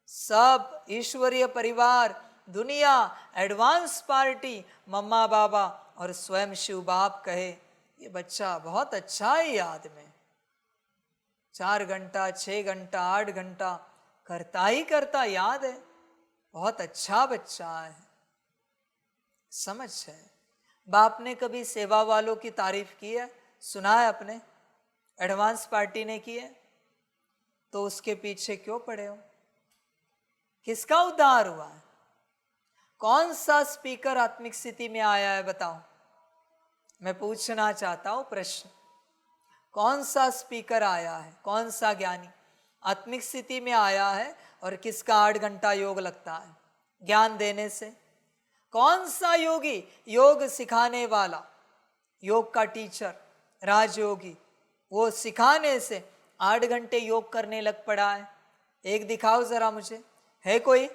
सब ईश्वरीय परिवार, दुनिया, एडवांस पार्टी, मम्मा बाबा और स्वयं शिव बाप कहे ये बच्चा बहुत अच्छा है, याद में 4 घंटा 6 घंटा 8 घंटा करता ही करता याद है, बहुत अच्छा बच्चा है। समझ है? बाप ने कभी सेवा वालों की तारीफ की है? सुना है अपने? एडवांस पार्टी ने की है? तो उसके पीछे क्यों पड़े हो? किसका उद्धार हुआ है? कौन सा स्पीकर आत्मिक स्थिति में आया है बताओ? मैं पूछना चाहता हूं प्रश्न, कौन सा स्पीकर आया है, कौन सा ज्ञानी आत्मिक स्थिति में आया है और किसका 8 घंटा योग लगता है ज्ञान देने से? कौन सा योगी, योग सिखाने वाला, योग का टीचर, राजयोगी, वो सिखाने से 8 घंटे योग करने लग पड़ा है? एक दिखाओ जरा मुझे, है कोई?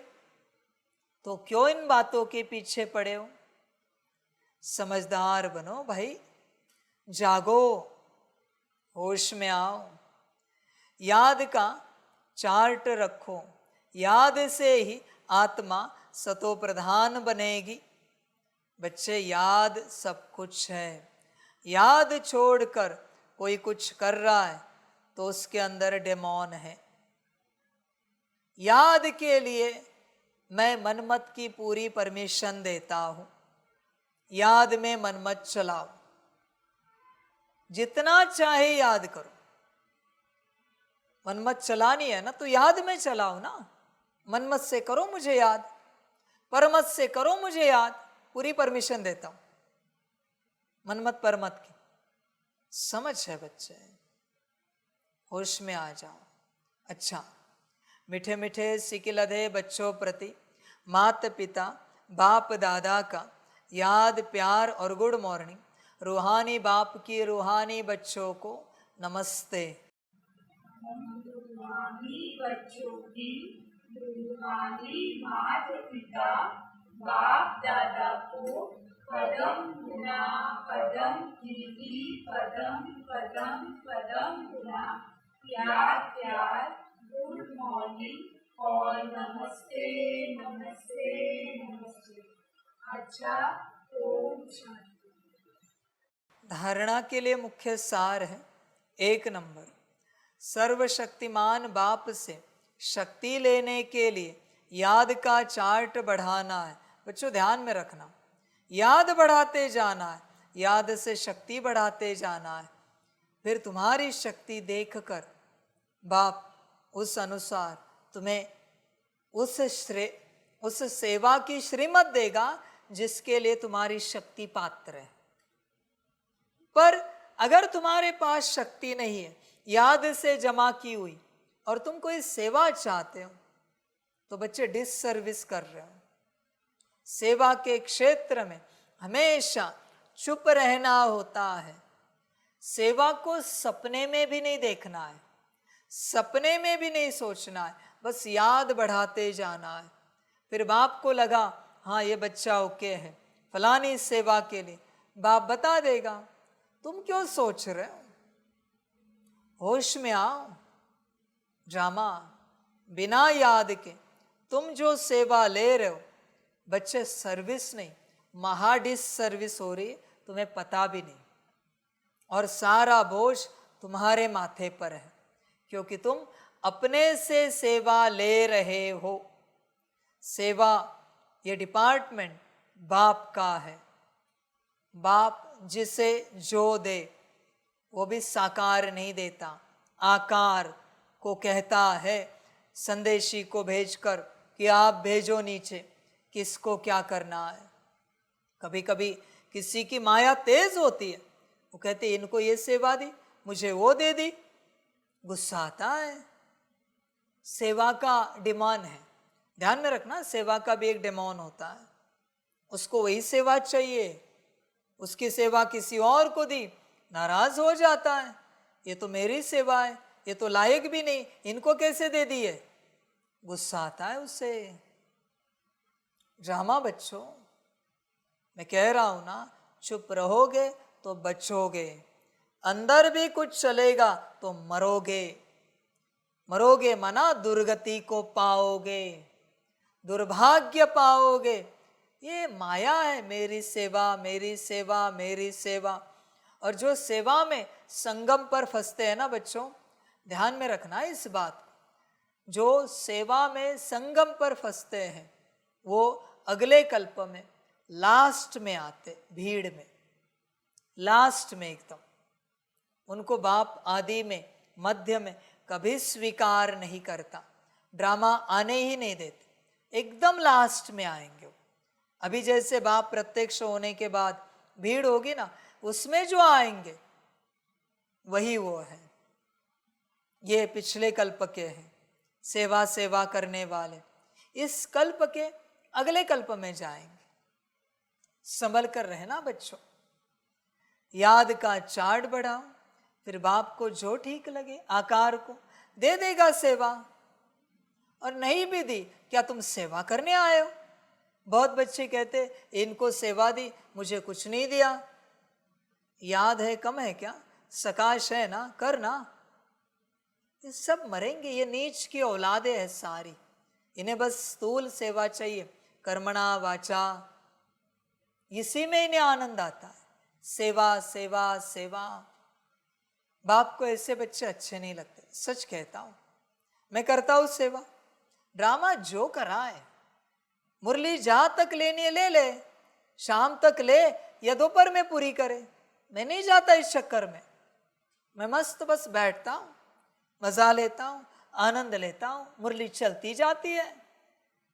तो क्यों इन बातों के पीछे पड़े हो? समझदार बनो भाई, जागो, होश में आओ, याद का चार्ट रखो। याद से ही आत्मा सतो प्रधान बनेगी। बच्चे याद सब कुछ है, याद छोड़कर कोई कुछ कर रहा है तो उसके अंदर डेमोन है। याद के लिए मैं मनमत की पूरी परमिशन देता हूं, याद में मनमत चलाओ, जितना चाहे याद करो। मनमत चलानी है ना तो याद में चलाओ ना, मनमत से करो मुझे याद, परमत से करो मुझे याद, पूरी परमिशन देता हूं मनमत परमत की। समझ है बच्चे? होश में आ जाओ, अच्छा, मीठे मीठे सिकिलधे बच्चों प्रति माता पिता बाप दादा का याद प्यार और गुड मॉर्निंग। रूहानी बाप की रूहानी बच्चों को नमस्ते।
रूहानी बच्चों की रूहानी माता पिता बाप दादा को कदम गुना कदम कीर्ति कदम कदम कदम गुना प्यार प्यार गुड मॉर्निंग और नमस्ते नमस्ते नमस्ते। अच्छा, ओम शांति।
धारणा के लिए मुख्य सार है। 1 नंबर, सर्वशक्तिमान बाप से शक्ति लेने के लिए याद का चार्ट बढ़ाना है। बच्चों ध्यान में रखना, याद बढ़ाते जाना है, याद से शक्ति बढ़ाते जाना है। फिर तुम्हारी शक्ति देखकर बाप उस अनुसार तुम्हें उस सेवा की श्रीमत देगा जिसके लिए तुम्हारी शक्ति पात्र है। पर अगर तुम्हारे पास शक्ति नहीं है, याद से जमा की हुई, और तुम कोई सेवा चाहते हो, तो बच्चे डिससर्विस कर रहे हो। सेवा के क्षेत्र में हमेशा चुप रहना होता है। सेवा को सपने में भी नहीं देखना है, सपने में भी नहीं सोचना है, बस याद बढ़ाते जाना है। फिर बाप को लगा हाँ ये बच्चा ओके है फलानी सेवा के लिए, बाप बता देगा। तुम क्यों सोच रहे हो? होश में आओ। ड्रामा बिना याद के तुम जो सेवा ले रहे हो बच्चे, सर्विस नहीं, महाडिस सर्विस हो रही है, तुम्हें पता भी नहीं, और सारा बोझ तुम्हारे माथे पर है, क्योंकि तुम अपने से सेवा ले रहे हो। सेवा ये डिपार्टमेंट बाप का है। बाप जिसे जो दे वो भी साकार नहीं देता, आकार को कहता है संदेशी को भेजकर कि आप भेजो नीचे, किसको क्या करना है। कभी कभी किसी की माया तेज होती है, वो कहते इनको ये सेवा दी, मुझे वो दे दी, गुस्सा आता है। सेवा का डिमांड है, ध्यान में रखना, सेवा का भी एक डिमांड होता है। उसको वही सेवा चाहिए, उसकी सेवा किसी और को दी, नाराज हो जाता है, ये तो मेरी सेवा है, ये तो लायक भी नहीं, इनको कैसे दे दी है, गुस्सा आता है उससे। ड्रामा बच्चों, मैं कह रहा हूं ना, चुप रहोगे तो बचोगे, अंदर भी कुछ चलेगा तो मरोगे। मरोगे मना दुर्गति को पाओगे, दुर्भाग्य पाओगे। ये माया है, मेरी सेवा मेरी सेवा मेरी सेवा। और जो सेवा में संगम पर फंसते हैं ना बच्चों, ध्यान में रखना इस बात, जो सेवा में संगम पर फंसते हैं वो अगले कल्प में लास्ट में आते, भीड़ में लास्ट में एकदम। उनको बाप आदि में मध्य में कभी स्वीकार नहीं करता, ड्रामा आने ही नहीं देते, एकदम लास्ट में आएंगे। अभी जैसे बाप प्रत्यक्ष होने के बाद भीड़ होगी ना, उसमें जो आएंगे वही वो है। ये पिछले कल्प के हैं, सेवा सेवा करने वाले। इस कल्प के अगले कल्प में जाएंगे। संभल कर रहना बच्चों, याद का चार्ट बढ़ाओ, फिर बाप को जो ठीक लगे आकार को दे देगा सेवा। और नहीं भी दी, क्या तुम सेवा करने आए हो? बहुत बच्चे कहते इनको सेवा दी, मुझे कुछ नहीं दिया। याद है कम है क्या? सकाश है ना, करना। ये सब मरेंगे, ये नीच की औलादे हैं सारी, इन्हें बस स्थूल सेवा चाहिए, कर्मणा वाचा, इसी में इन्हें आनंद आता है। सेवा सेवा सेवा। बाप को ऐसे बच्चे अच्छे नहीं लगते, सच कहता हूं। मैं करता हूं सेवा, ड्रामा जो कराए, मुरली जहां तक लेनी है ले ले, शाम तक ले या दोपहर में पूरी करे, मैं नहीं जाता इस चक्कर में। मैं मस्त बस बैठता हूं, मजा लेता हूं, आनंद लेता हूं, मुरली चलती जाती है।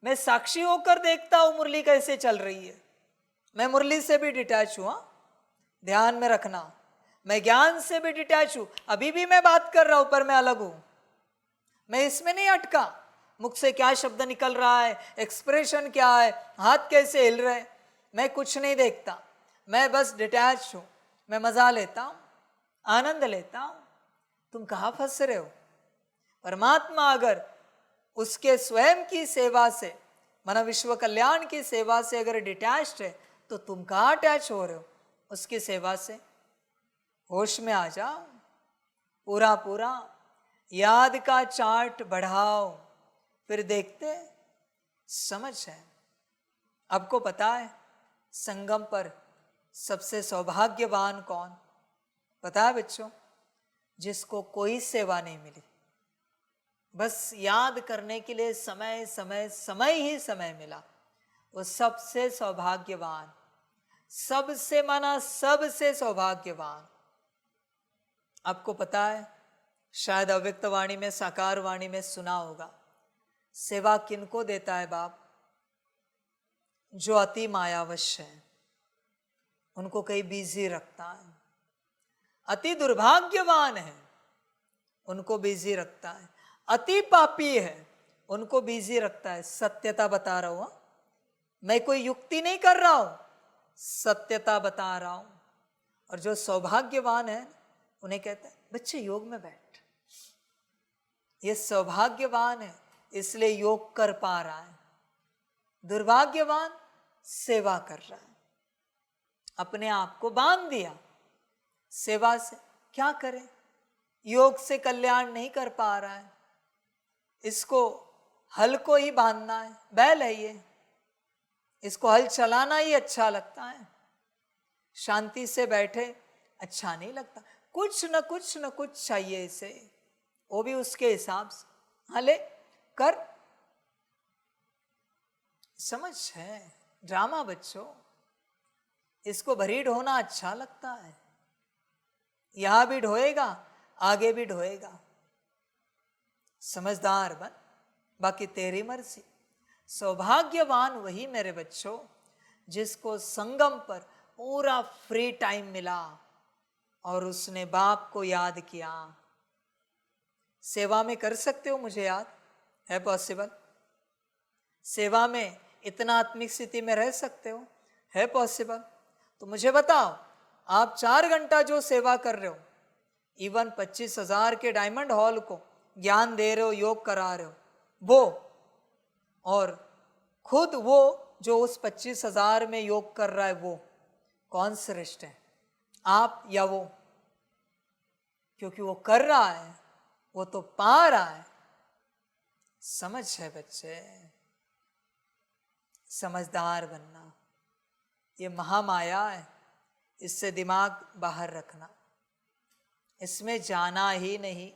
मैं साक्षी होकर देखता हूं मुरली कैसे चल रही है। मैं मुरली से भी डिटैच हुआ, ध्यान में रखना। मैं ज्ञान से भी डिटैच हूं, अभी भी मैं बात कर रहा हूं पर मैं अलग हूं। मैं इसमें नहीं अटका, मुख से क्या शब्द निकल रहा है, एक्सप्रेशन क्या है, हाथ कैसे हिल रहे, मैं कुछ नहीं देखता, मैं बस डिटैच हूं, मैं मजा लेता हूं, आनंद लेता हूं। तुम कहाँ फंस रहे हो? परमात्मा अगर उसके स्वयं की सेवा से, माना विश्व कल्याण की सेवा से अगर डिटैच्ड है, तो तुम कहाँ अटैच हो रहे हो उसकी सेवा से? होश में आ जाओ, पूरा पूरा याद का चार्ट बढ़ाओ, फिर देखते समझ है। आपको पता है संगम पर सबसे सौभाग्यवान कौन? पता है बच्चों? जिसको कोई सेवा नहीं मिली, बस याद करने के लिए समय समय समय ही समय मिला, वो सबसे सौभाग्यवान, सबसे माना सबसे सौभाग्यवान। आपको पता है, शायद अव्यक्त वाणी में, साकार वाणी में सुना होगा, सेवा किनको देता है बाप? जो अति मायावश है, उनको कहीं बिजी रखता है। अति दुर्भाग्यवान है, उनको बिजी रखता है। अति पापी है, उनको बिजी रखता है। सत्यता बता रहा हूं, मैं कोई युक्ति नहीं कर रहा हूं, सत्यता बता रहा हूं। और जो सौभाग्यवान है, उन्हें कहते हैं बच्चे योग में बैठ। ये सौभाग्यवान है, इसलिए योग कर पा रहा है। दुर्भाग्यवान सेवा कर रहा है, अपने आप को बांध दिया सेवा से। क्या करे? योग से कल्याण नहीं कर पा रहा है, इसको हल को ही बांधना है। बैल है ये, इसको हल चलाना ही अच्छा लगता है, शांति से बैठे अच्छा नहीं लगता। कुछ न कुछ चाहिए इसे, वो भी उसके हिसाब से। हले कर, समझ है? ड्रामा बच्चों, इसको भरी ढोना अच्छा लगता है। यहां भी ढोएगा, आगे भी ढोएगा। समझदार बन, बाकी तेरी मर्जी। सौभाग्यवान वही मेरे बच्चों जिसको संगम पर पूरा फ्री टाइम मिला और उसने बाप को याद किया। सेवा में कर सकते हो मुझे याद? है पॉसिबल? सेवा में इतना आत्मिक स्थिति में रह सकते हो? है पॉसिबल? तो मुझे बताओ, आप 4 घंटा जो सेवा कर रहे हो, इवन 25,000 के डायमंड हॉल को ज्ञान दे रहे हो, योग करा रहे हो, वो और खुद वो जो उस 25,000 में योग कर रहा है, वो कौन श्रेष्ठ है, आप या वो? क्योंकि वो कर रहा है, वो तो पा रहा है। समझ है बच्चे? समझदार बनना, ये महामाया है, इससे दिमाग बाहर रखना, इसमें जाना ही नहीं।